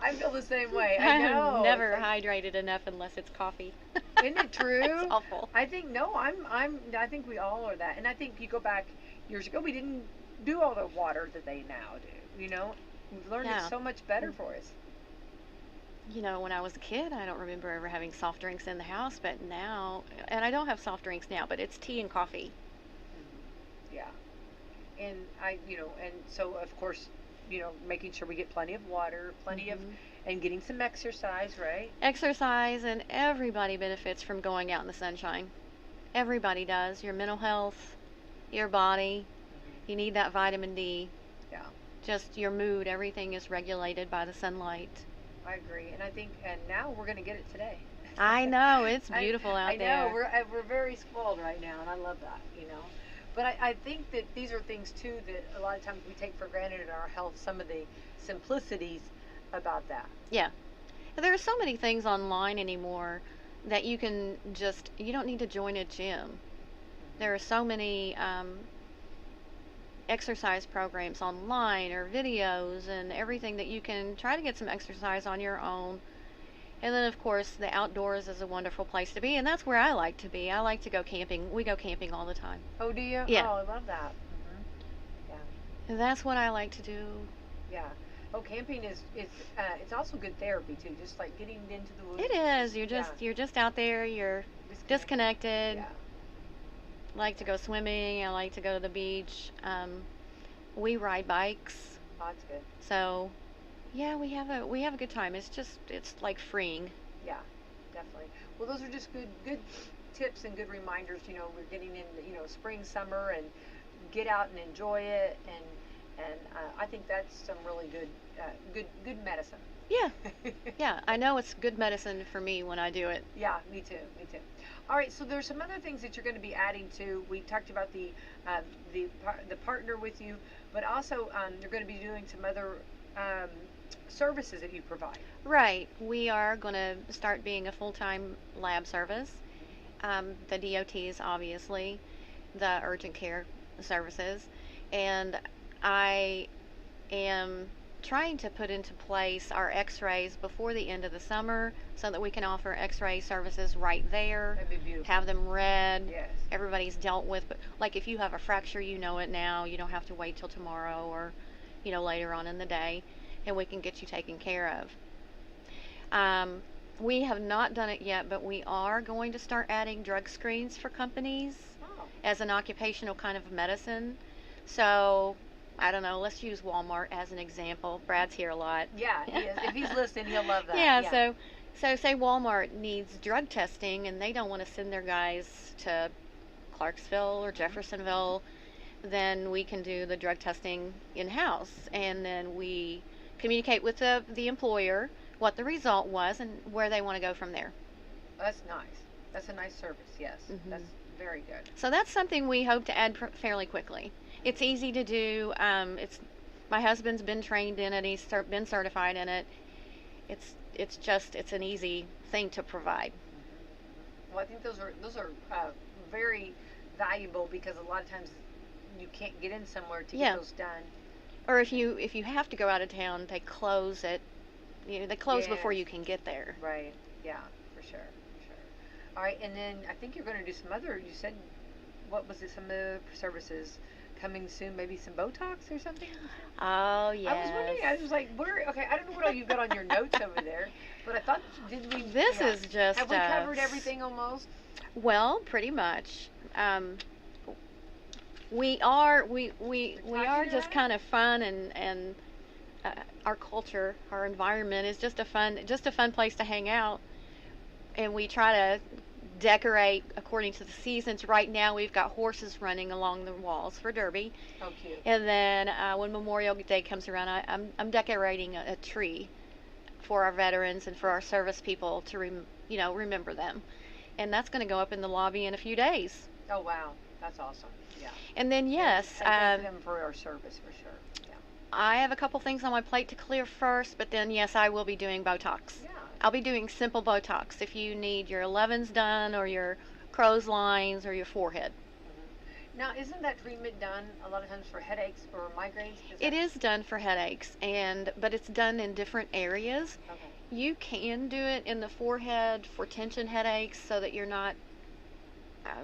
I feel the same way. I know. I'm never hydrated enough unless it's coffee. Isn't it true? It's awful. I think, I think we all are that. And I think you go back years ago, we didn't do all the water that they now do, We've learned it's so much better for us. When I was a kid, I don't remember ever having soft drinks in the house, but now, and I don't have soft drinks now, but it's tea and coffee. Yeah. And and so of course, making sure we get plenty of water, plenty of And getting some exercise, right? Exercise, and everybody benefits from going out in the sunshine. Everybody does. Your mental health, your body, you need that vitamin D. Yeah, Just your mood, everything is regulated by the sunlight. I agree. And I think, and now we're going to get it today. I know, it's I- beautiful out I know there. we're very spoiled right now, and I love that, you know. But I think that these are things too that a lot of times we take for granted in our health. Some of the simplicities about that. Yeah. There are so many things online anymore that you can just, you don't need to join a gym. There are so many exercise programs online or videos and everything that you can try to get some exercise on your own. And then, of course, the outdoors is a wonderful place to be, and that's where I like to be. I like to go camping. We go camping all the time. Oh, do you? Yeah. Oh, I love that. Yeah, And that's what I like to do. yeah. Oh, camping is it's also good therapy too. Just like getting into the woods. It is. You're Yeah. just out there. You're disconnected. Yeah. Like to go swimming. I like to go to the beach. We ride bikes. Oh, that's good. So, yeah, we have a good time. It's like freeing. Yeah, definitely. Well, those are just good tips and good reminders. You know, we're getting in, spring, summer, and get out and enjoy it. And I think that's some really good medicine. Yeah, yeah. I know it's good medicine for me when I do it. Yeah, me too. Me too. All right. So there's some other things that you're going to be adding to. We talked about the partner with you, but also you're going to be doing some other services that you provide. Right. We are going to start being a full-time lab service. The DOTs, obviously, the urgent care services, and I am trying to put into place our x-rays before the end of the summer so that we can offer x-ray services right there. That'd be beautiful. Have them read. Yes. Everybody's dealt with, but like if you have a fracture, you know it now. You don't have to wait till tomorrow or, later on in the day, and we can get you taken care of. We have not done it yet, but we are going to start adding drug screens for companies Oh. as an occupational kind of medicine. So, I don't know, let's use Walmart as an example. Brad's here a lot. Yeah, he is. If he's listening, he'll love that. Yeah, so say Walmart needs drug testing and they don't want to send their guys to Clarksville or Jeffersonville, then we can do the drug testing in-house, and then we communicate with the employer what the result was and where they want to go from there. That's nice. That's a nice service. Yes, Mhm. that's very good. So that's something we hope to add fairly quickly. It's easy to do. My husband's been trained in it. He's been certified in it. It's an easy thing to provide. Well, I think those are very valuable because a lot of times you can't get in somewhere to Yeah. get those done. Or if you have to go out of town, they close it. They close before Yes. you can get there. Right. Yeah, for sure. For sure. All right, and then I think you're going to do some other. You said, what was it? Some of the services coming soon. Maybe some Botox or something. Oh yes. I was wondering. I was like, where? Okay, I don't know what all you've got on your notes over there, but I thought did we? This is just. Have we covered everything almost? Well, pretty much. We are Talking just about kind of fun, and our culture, our environment is just a fun place to hang out, and we try to decorate according to the seasons. Right now, we've got horses running along the walls for Derby, Oh, cute. and then when Memorial Day comes around, I'm decorating a tree for our veterans and for our service people to remember them, and that's going to go up in the lobby in a few days. Oh, wow, that's awesome. Yeah. And then yes, And thank them for our service for sure. Yeah. I have a couple things on my plate to clear first, but then yes, I will be doing Botox. Yeah. I'll be doing simple Botox if you need your 11s done or your crow's lines or your forehead. Now, isn't that treatment done a lot of times for headaches or migraines? It is done for headaches, but it's done in different areas. Okay. You can do it in the forehead for tension headaches so that you're not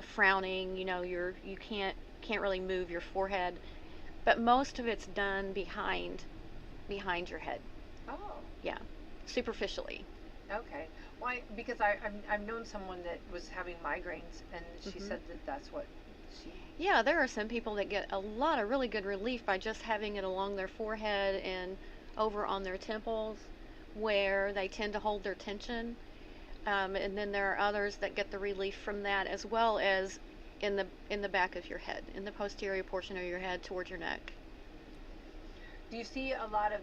frowning. You can't really move your forehead, but most of it's done behind your head. Oh. Yeah, superficially. Okay. Why? Because I've known someone that was having migraines, and she said that that's what she. Yeah, there are some people that get a lot of really good relief by just having it along their forehead and over on their temples, where they tend to hold their tension. And then there are others that get the relief from that, as well as in the back of your head, in the posterior portion of your head towards your neck. Do you see a lot of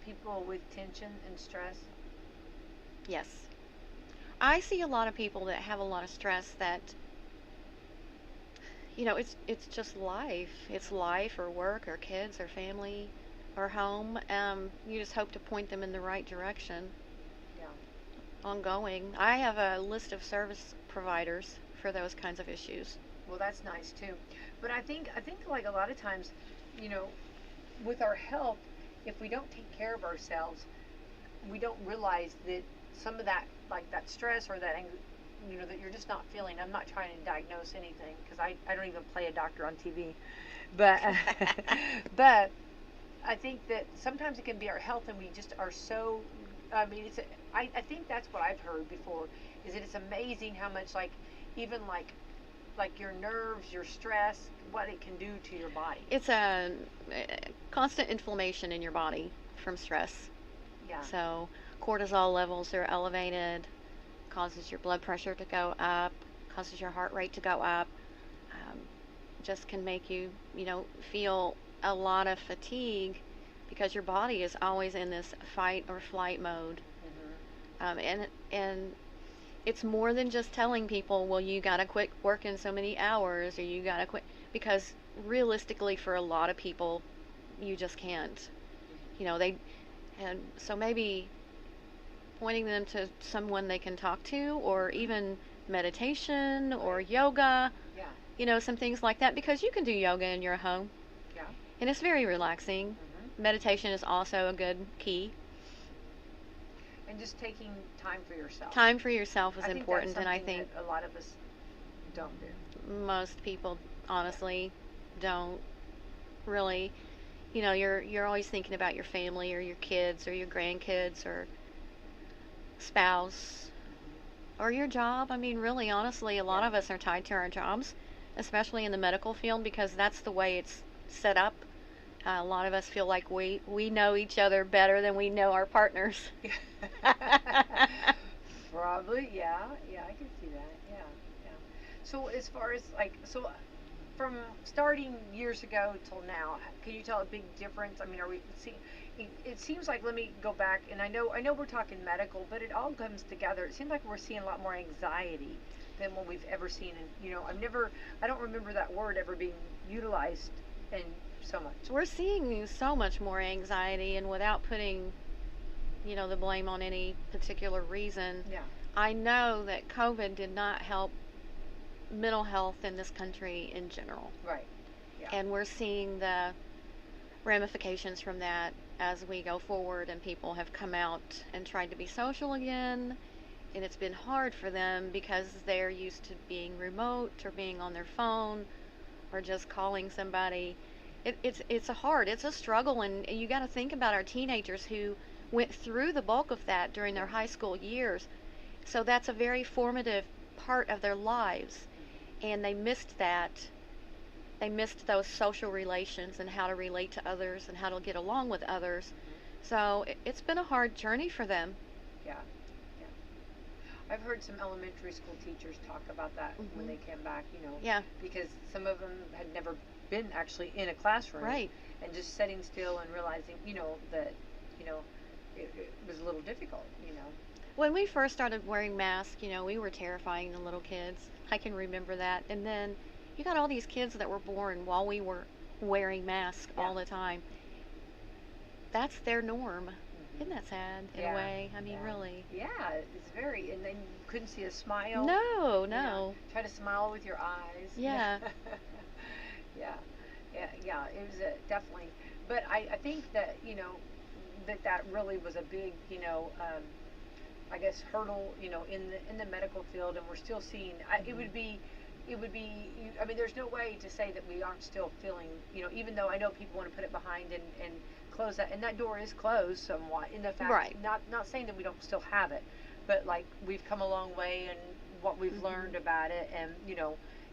people with tension and stress? Yes. I see a lot of people that have a lot of stress that, it's just life. It's life or work or kids or family or home. You just hope to point them in the right direction. Yeah. Ongoing. I have a list of service providers for those kinds of issues. Well, that's nice too. But I think like a lot of times, with our health, if we don't take care of ourselves, we don't realize that some of that, like that stress or that that you're just not feeling. I'm not trying to diagnose anything because I don't even play a doctor on TV, but but I think that sometimes it can be our health, and we just are so. I mean, I think that's what I've heard before, is that it's amazing how much even your nerves, your stress, what it can do to your body. It's a constant inflammation in your body from stress. Yeah. So cortisol levels are elevated, causes your blood pressure to go up, causes your heart rate to go up, just can make you, feel a lot of fatigue because your body is always in this fight or flight mode. And it's more than just telling people, well, you got to quit working so many hours, or you got to quit, because realistically for a lot of people, you just can't. And so maybe pointing them to someone they can talk to, or even meditation or yoga, some things like that, because you can do yoga in your home. Yeah. And it's very relaxing. Meditation is also a good key. And just taking time for yourself. Time for yourself is I think important, that's and I something think that a lot of us don't do. most people honestly don't really. You're always thinking about your family or your kids or your grandkids or spouse or your job. I mean, really, honestly, a lot of us are tied to our jobs, especially in the medical field, because that's the way it's set up. A lot of us feel like we know each other better than we know our partners. Probably, yeah, I can see that, yeah. So as far as from starting years ago till now, can you tell a big difference? I mean, are we seeing? It seems like, let me go back, and I know we're talking medical, but it all comes together. It seems like we're seeing a lot more anxiety than what we've ever seen, and I don't remember that word ever being utilized in so much. We're seeing so much more anxiety, and without putting, the blame on any particular reason. Yeah. I know that COVID did not help mental health in this country in general. Right. Yeah. And we're seeing the ramifications from that as we go forward, and people have come out and tried to be social again, and it's been hard for them because they're used to being remote or being on their phone or just calling somebody. It's a struggle, and you got to think about our teenagers who went through the bulk of that during their high school years. So that's a very formative part of their lives, and they missed that. They missed those social relations and how to relate to others and how to get along with others. So it's been a hard journey for them. Yeah. I've heard some elementary school teachers talk about that when they came back, Yeah. because some of them had never been actually in a classroom. Right. And just sitting still and realizing, that, it was a little difficult, When we first started wearing masks, we were terrifying the little kids. I can remember that. And then you got all these kids that were born while we were wearing masks all the time. That's their norm. Isn't that sad in a way? I mean, really. Yeah, it's very, and then you couldn't see a smile. No. Try to smile with your eyes. Yeah. Yeah, it was definitely, but I think that, that really was a big, I guess hurdle, in the medical field, and we're still seeing, it would be, I mean, there's no way to say that we aren't still feeling, even though I know people want to put it behind and close that, and that door is closed somewhat, in the fact, not saying that we don't still have it, but we've come a long way, and what we've learned about it, and,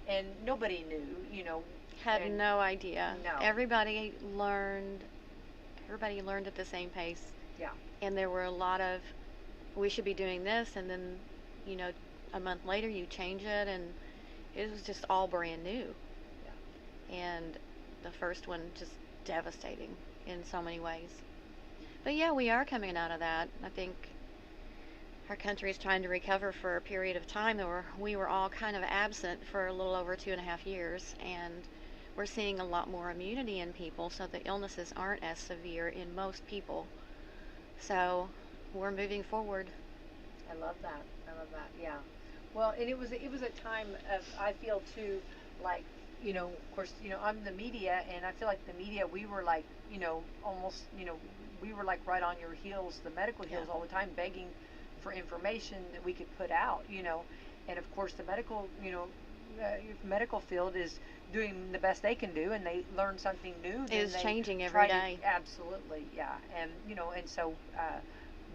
and nobody knew, Had no idea. No. Everybody learned at the same pace. Yeah. And there were a lot of, we should be doing this, and then, you know, a month later you change it, and it was just all brand new. Yeah. And the first one just devastating in so many ways. But yeah, we are coming out of that. I think our country is trying to recover for a period of time where we were all kind of absent for a little over 2.5 years, and we're seeing a lot more immunity in people, so the illnesses aren't as severe in most people. So we're moving forward. I love that. I love that. Yeah. Well, and it was a time of, I feel too, like, of course, I'm the media, and I feel like the media, we were like, almost, we were like right on your heels, the medical heels, Yeah. all the time, begging for information that we could put out, and of course the medical field is doing the best they can do, and they learn something new. It is changing every try day. Absolutely, yeah, and and so.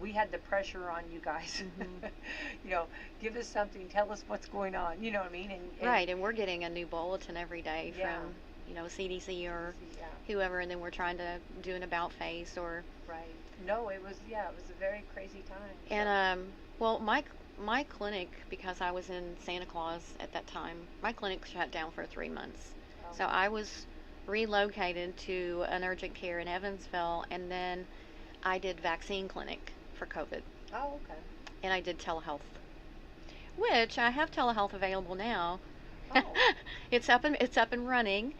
We had the pressure on you guys. Mm-hmm. Give us something, tell us what's going on. You know what I mean? Right, and we're getting a new bulletin every day Yeah. from, CDC or Yeah. whoever, and then we're trying to do an about face or. Right. No, it was a very crazy time. And well, my clinic, because I was in Santa Claus at that time, my clinic shut down for 3 months. Oh. So I was relocated to an urgent care in Evansville, and then I did vaccine clinic for COVID, Oh, okay. and I did telehealth, which I have telehealth available now. Oh. It's up and running.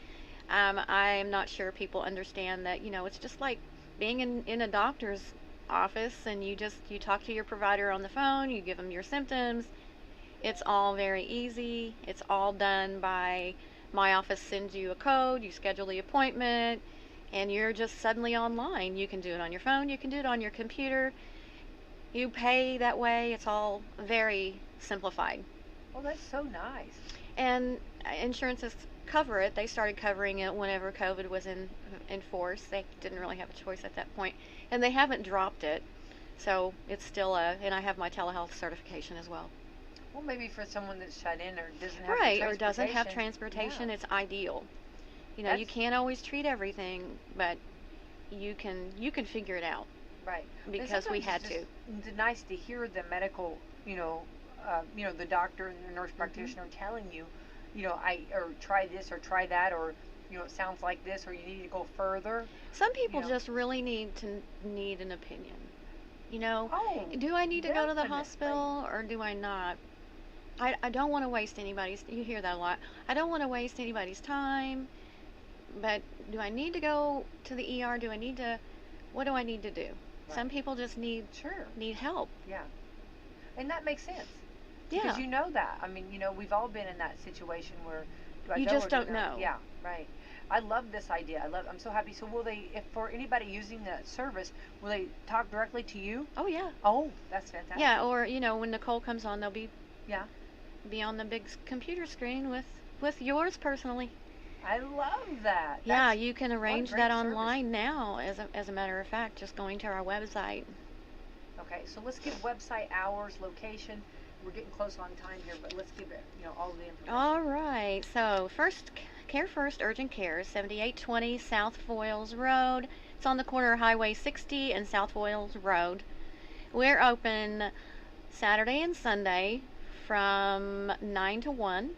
I'm not sure people understand that, it's just like being in a doctor's office, and you talk to your provider on the phone, you give them your symptoms. It's all very easy. It's all done by, my office sends you a code, you schedule the appointment, and you're just suddenly online. You can do it on your phone, you can do it on your computer. You pay that way. It's all very simplified. Oh, that's so nice. And insurances cover it. They started covering it whenever COVID was in force. They didn't really have a choice at that point. And they haven't dropped it. So it's still and I have my telehealth certification as well. Well, maybe for someone that's shut in or doesn't have Right, or doesn't have transportation. transportation, it's ideal. You That's- can't always treat everything, but you can figure it out. Right. Because we had to. It's nice to hear the medical, the doctor and the nurse practitioner telling you, or try this or try that, or, it sounds like this, or you need to go further. Some people know. just really need an opinion. Oh, Do I need to go to the definitely. hospital or do I not? I don't want to waste anybody's, you hear that a lot. I don't want to waste anybody's time, but do I need to go to the ER? What do I need to do? Right. Some people just need Sure. help. Yeah. And that makes sense. Yeah. Because you know that. I mean, we've all been in that situation where do I You go just or do I don't not? know. Yeah, right. I love this idea. I'm so happy. So will they, if for anybody using that service, will they talk directly to you? Oh yeah. Oh, that's fantastic. Yeah, or when Nicole comes on, they'll be on the big computer screen with yours personally. I love that. Yeah, That's- you can arrange great that service. online now, as a matter of fact, just going to our website. Okay, so let's give website, hours, location. We're getting close on time here, but let's give it, all of the information. All right, so Care First Urgent Care, 7820 South Foyles Road. It's on the corner of Highway 60 and South Foyles Road. We're open Saturday and Sunday from 9 to 1,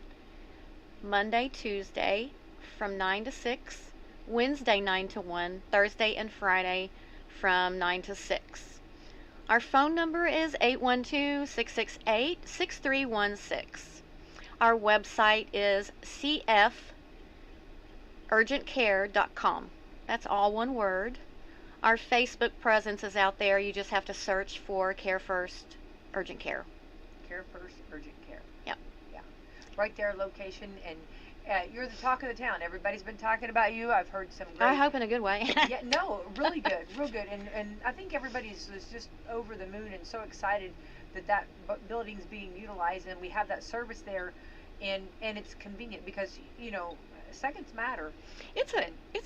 Monday, Tuesday from 9 to 6, Wednesday 9 to 1, Thursday and Friday from 9 to 6. Our phone number is 812-668-6316. Our website is cfurgentcare.com. That's all one word. Our Facebook presence is out there. You just have to search for Care First Urgent Care. Care First Urgent Care. Yep. Yeah. Right there, location, and you're the talk of the town. Everybody's been talking about you. I've heard some great... I hope in a good way. Yeah, no, really good, real good. And I think everybody is just over the moon and so excited that building's being utilized, and we have that service there, and it's convenient because, seconds matter. It's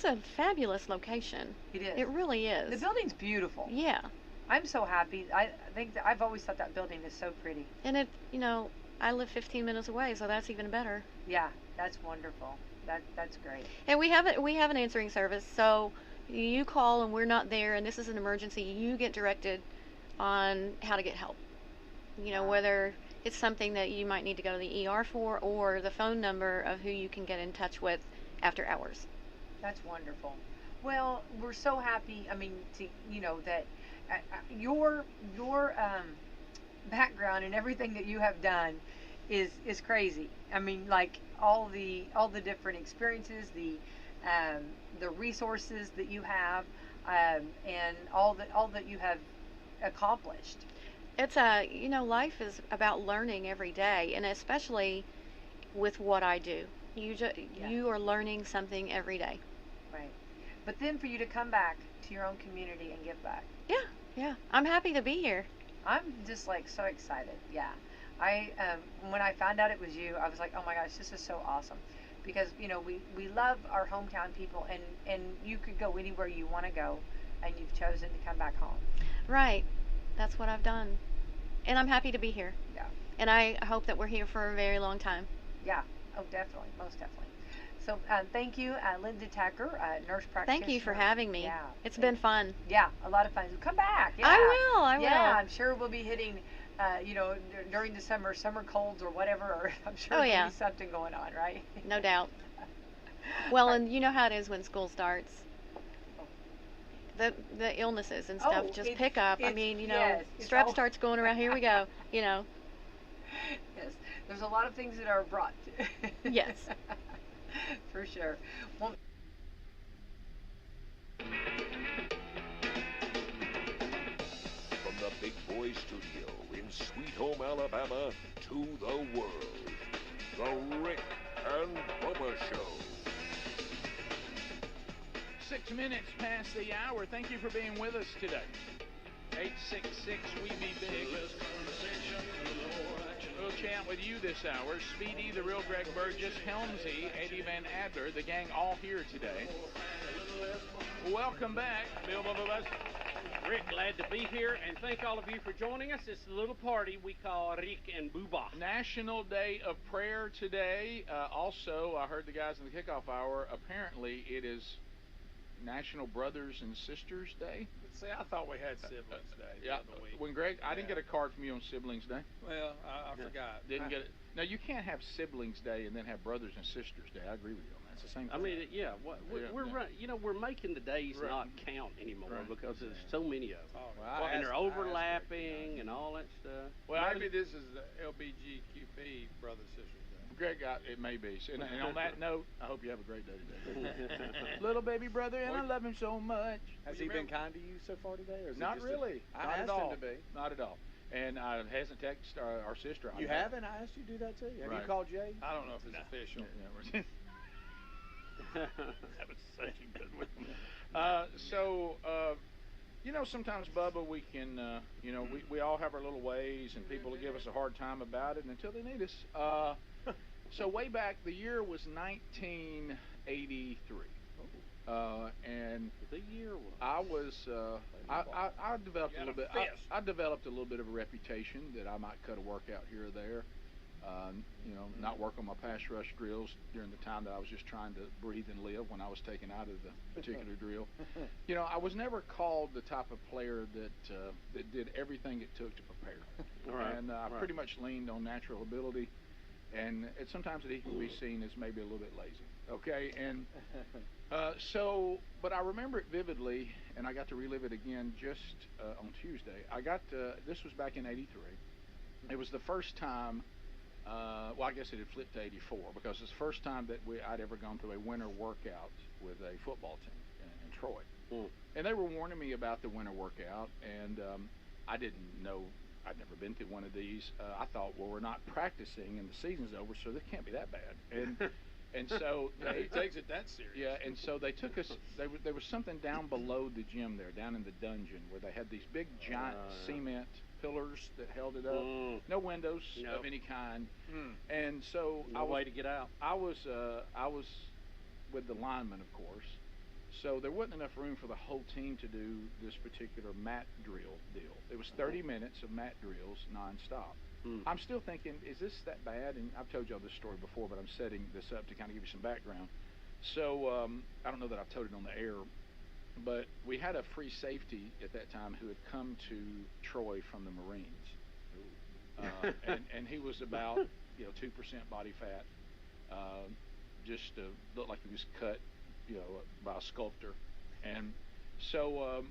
a fabulous location. It is. It really is. The building's beautiful. Yeah. I'm so happy. I think that I've always thought that building is so pretty. And I live 15 minutes away, so that's even better. Yeah, that's wonderful. That's great. And we have an answering service, so you call and we're not there and this is an emergency, you get directed on how to get help. You know, Wow. whether it's something that you might need to go to the ER for or the phone number of who you can get in touch with after hours. That's wonderful. Well, we're so happy. I mean, to that your background and everything that you have done is crazy. I mean, like all the different experiences, the resources that you have, and all that you have accomplished. It's life is about learning every day, and especially with what I do. Yeah. You are learning something every day. Right. But then for you to come back to your own community and give back. Yeah, yeah. I'm happy to be here. I'm just like so excited. Yeah. I when I found out it was you, I was like, "Oh my gosh, this is so awesome." Because, we love our hometown people, and you could go anywhere you want to go, and you've chosen to come back home. Right. That's what I've done. And I'm happy to be here. Yeah. And I hope that we're here for a very long time. Yeah. Oh, definitely. Most definitely. So, thank you, Linda Tacker, nurse practitioner. Thank you for having me. Yeah. It's been fun. Yeah, a lot of fun. Come back. Yeah. I will. Yeah, I'm sure we'll be hitting, during the summer colds or whatever, or I'm sure Oh, there'll yeah. be something going on, right? No doubt. Well, and you know how it is when school starts. The illnesses and stuff Oh, just pick up. I it's- mean, yes, it's strep all- starts going around. Here we go. Yes, there's a lot of things that are brought. Yes. For sure. Well, From the Big Boy Studio in Sweet Home, Alabama, to the world, The Rick and Bubba Show. 6 minutes past the hour. Thank you for being with us today. 866 We Be Big. We'll chat with you this hour. Speedy, the real Greg Burgess, Helmsy, Eddie Van Adler, the gang all here today. Welcome back, Bill Bubba Buzz. Rick, glad to be here, and thank all of you for joining us. It's a little party we call Rick and Booba. National Day of Prayer today. Also, I heard the guys in the kickoff hour, apparently it is National Brothers and Sisters Day. See, I thought we had Siblings Day the Yeah, other week. when Greg, I didn't get a card from you on Siblings Day. Well, I forgot. Didn't get it. No, you can't have Siblings Day and then have Brothers and Sisters Day. I agree with you on that. It's the same thing. I mean, yeah, we're Yeah. right. We're making the days Right. not count anymore Right. because there's so many of them. Oh, And they're overlapping and all that stuff. Well, Maybe this is the LBGQP Brothers Sisters Day. Greg, it may be. And on that note, I hope you have a great day today. Little baby brother, and I love him so much. Has he been kind to you so far today? Or is Not it just really. I Not asked at all. him to be. Not at all. And hasn't texted our sister. You haven't? I asked you to do that too. Have Right. you called Jay? I don't know if it's official. Yeah, that was such a good one. Sometimes, Bubba, we can, we all have our little ways, and people will give us a hard time about it until they need us. So way back, the year was 1983. And The year was. I developed a You little got bit. a fist. I developed a little bit of a reputation that I might cut a workout here or there. Not work on my pass rush drills during the time that I was just trying to breathe and live when I was taken out of the particular drill. I was never called the type of player that did everything it took to prepare. Right, And I right. pretty much leaned on natural ability, and sometimes it can be seen as maybe a little bit lazy. Okay, and but I remember it vividly, and I got to relive it again just on Tuesday. This was back in '83. It was the first time. I guess it had flipped to '84 because it's the first time that I'd ever gone through a winter workout with a football team in Troy. Mm. And they were warning me about the winter workout, and I didn't know. I'd never been through one of these. I thought, well, we're not practicing, and the season's over, so this can't be that bad. And so He takes it that serious. yeah, and so they took us. There was something down below the gym there, down in the dungeon, where they had these big giant cement pillars that held it up. Mm. No windows No. of any kind. Mm. And so No way to get out. I was with the linemen, of course. So there wasn't enough room for the whole team to do this particular mat drill deal. It was 30 minutes of mat drills nonstop. Mm. I'm still thinking, is this that bad? And I've told y'all this story before, but I'm setting this up to kind of give you some background. So I don't know that I've told it on the air But we had a free safety at that time who had come to Troy from the Marines, and he was about 2% body fat, just looked like he was cut by a sculptor, and so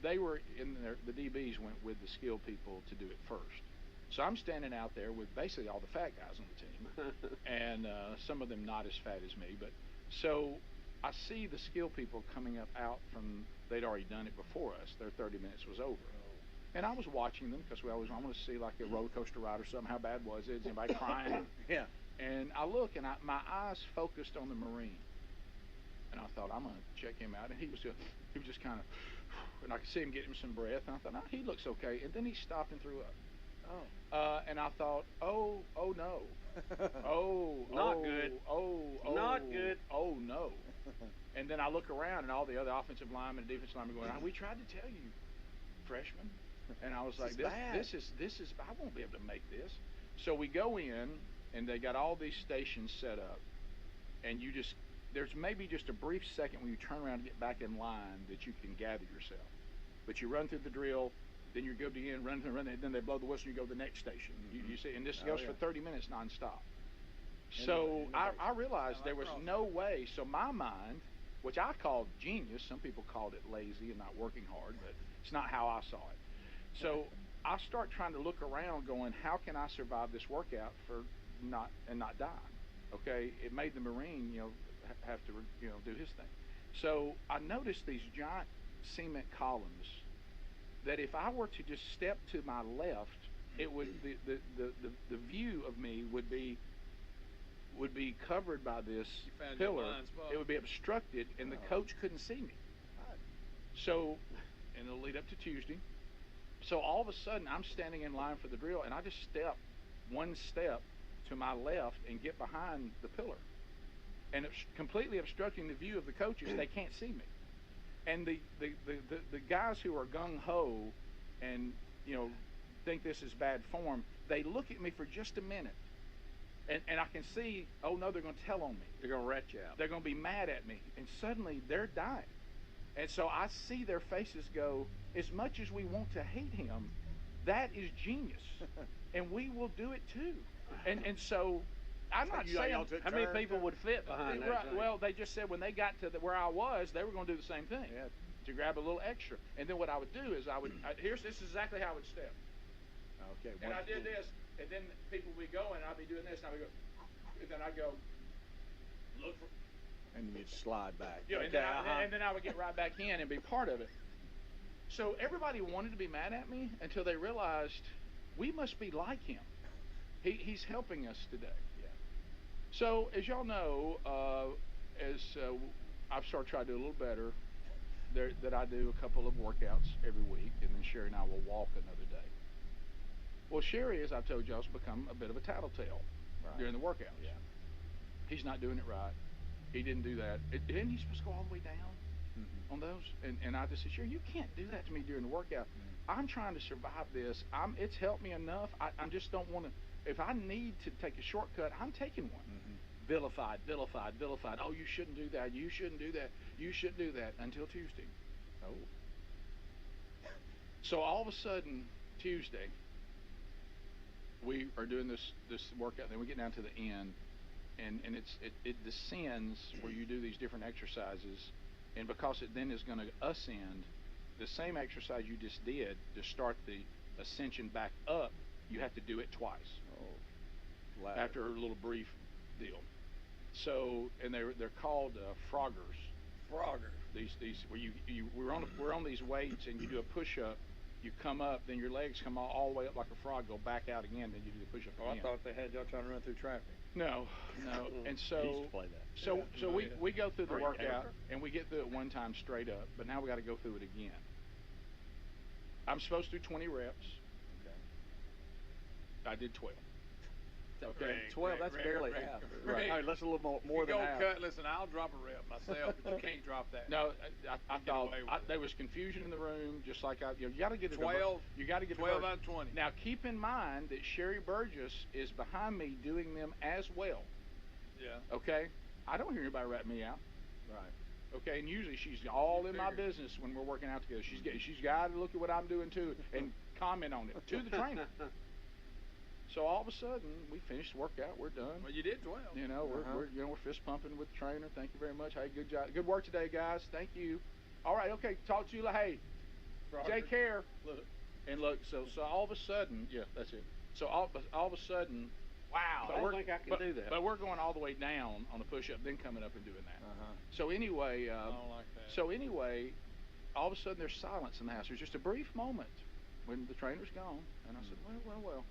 they were in there. The DBs went with the skilled people to do it first. So I'm standing out there with basically all the fat guys on the team, and some of them not as fat as me. But so I see the skilled people coming up out from, they'd already done it before us. Their 30 minutes was over. And I was watching them because I want to see like a roller coaster ride or something. How bad was it? Is anybody crying? Yeah. And I look, and my eyes focused on the Marine. And I thought, I'm going to check him out. And he was just kind of, and I could see him getting some breath. And I thought, he looks okay. And then he stopped and threw up. Oh. And I thought, oh no. Not good. Not good. Oh no. And then I look around, and all the other offensive linemen and defensive linemen going, we tried to tell you, freshman. And I was like, this is I won't be able to make this. So we go in, and they got all these stations set up, and there's maybe just a brief second when you turn around and get back in line that you can gather yourself. But you run through the drill, then you go to the end, run, then they blow the whistle, you go to the next station. You see, and this goes for 30 minutes nonstop. So I realized there was no way. So my mind, which I called genius, some people called it lazy and not working hard, but it's not how I saw it. So I start trying to look around going, how can I survive this workout not die? Okay, it made the Marine, have to, do his thing. So I noticed these giant cement columns that if I were to just step to my left, it would the view of me would be covered by this pillar. It would be obstructed, and the coach couldn't see me. So, and it'll lead up to Tuesday. So all of a sudden, I'm standing in line for the drill, and I just step one step to my left and get behind the pillar, and it's completely obstructing the view of the coaches. They can't see me. And the guys who are gung-ho and, think this is bad form, they look at me for just a minute. And I can see, oh no, they're going to tell on me. They're going to rat you out. They're going to be mad at me. And suddenly they're dying. And so I see their faces go, as much as we want to hate him, that is genius. And we will do it too. And so I'm not saying how many people would fit behind that thing? Well, they just said when they got to where I was, they were going to do the same thing, to grab a little extra. And then what I would do is this is exactly how I would step. Okay. And I did this, and then people would be going, and I'd be doing this, and I would go, and then I'd go, look for. And you'd slide back. And then I would get right back in and be part of it. So everybody wanted to be mad at me until they realized we must be like him. He's helping us today. So, as y'all know, I've started trying to do a little better, that I do a couple of workouts every week, and then Sherry and I will walk another day. Well, Sherry, as I've told y'all, has become a bit of a tattletale during the workouts. Yeah. He's not doing it right. He didn't do that. Isn't he supposed to go all the way down on those? And I just said, Sherry, you can't do that to me during the workout. I'm trying to survive this. It's helped me enough. I just don't want to. If I need to take a shortcut, I'm taking one. Vilified. Oh, you shouldn't do that. You shouldn't do that. You shouldn't do that until Tuesday. Oh. So all of a sudden, Tuesday, we are doing this workout, and then we get down to the end, and it descends where you do these different exercises, and because it then is going to ascend, the same exercise you just did to start the ascension back up, you have to do it twice. Oh. After a little brief deal. So, and they're called froggers. These where we're on these weights, and you do a push-up. You come up, then your legs come all the way up like a frog, go back out again, then you do the push-up again. I thought they had y'all trying to run through traffic. No. And so, I used to play that. So we go through the workout, and we get through it one time straight up, but now we got to go through it again. I'm supposed to do 20 reps. Okay. I did 12. Okay, 12, that's barely half. Right. All right, let's a little more than half. Listen, I'll drop a rep myself, but you can't drop that. No, I thought there was confusion in the room, just like you got to get 12. You got to get 12 out of 20. Now keep in mind that Sherry Burgess is behind me doing them as well. Yeah. Okay, I don't hear anybody rat me out. Right. Okay, and usually she's all in my business when we're working out together. She's got to look at what I'm doing too and comment on it to the trainer. So all of a sudden, we finished the workout. We're done. Well, you did 12. You know, we're fist pumping with the trainer. Thank you very much. Hey, good job, good work today, guys. Thank you. All right, okay. Talk to you. Hey, take care. Look. And look, so all of a sudden, yeah, that's it. So all of a sudden, wow. I don't think I can do that. But we're going all the way down on the push-up, then coming up and doing that. So anyway, I don't like that. so anyway, all of a sudden there's silence in the house. There's just a brief moment when the trainer's gone, and I said, well.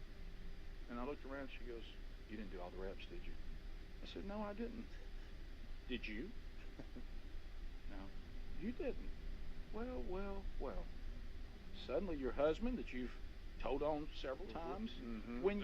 And I looked around. She goes, "You didn't do all the reps, did you?" I said, "No, I didn't." "Did you?" "No, you didn't." Well. Suddenly, your husband that you've told on several times, when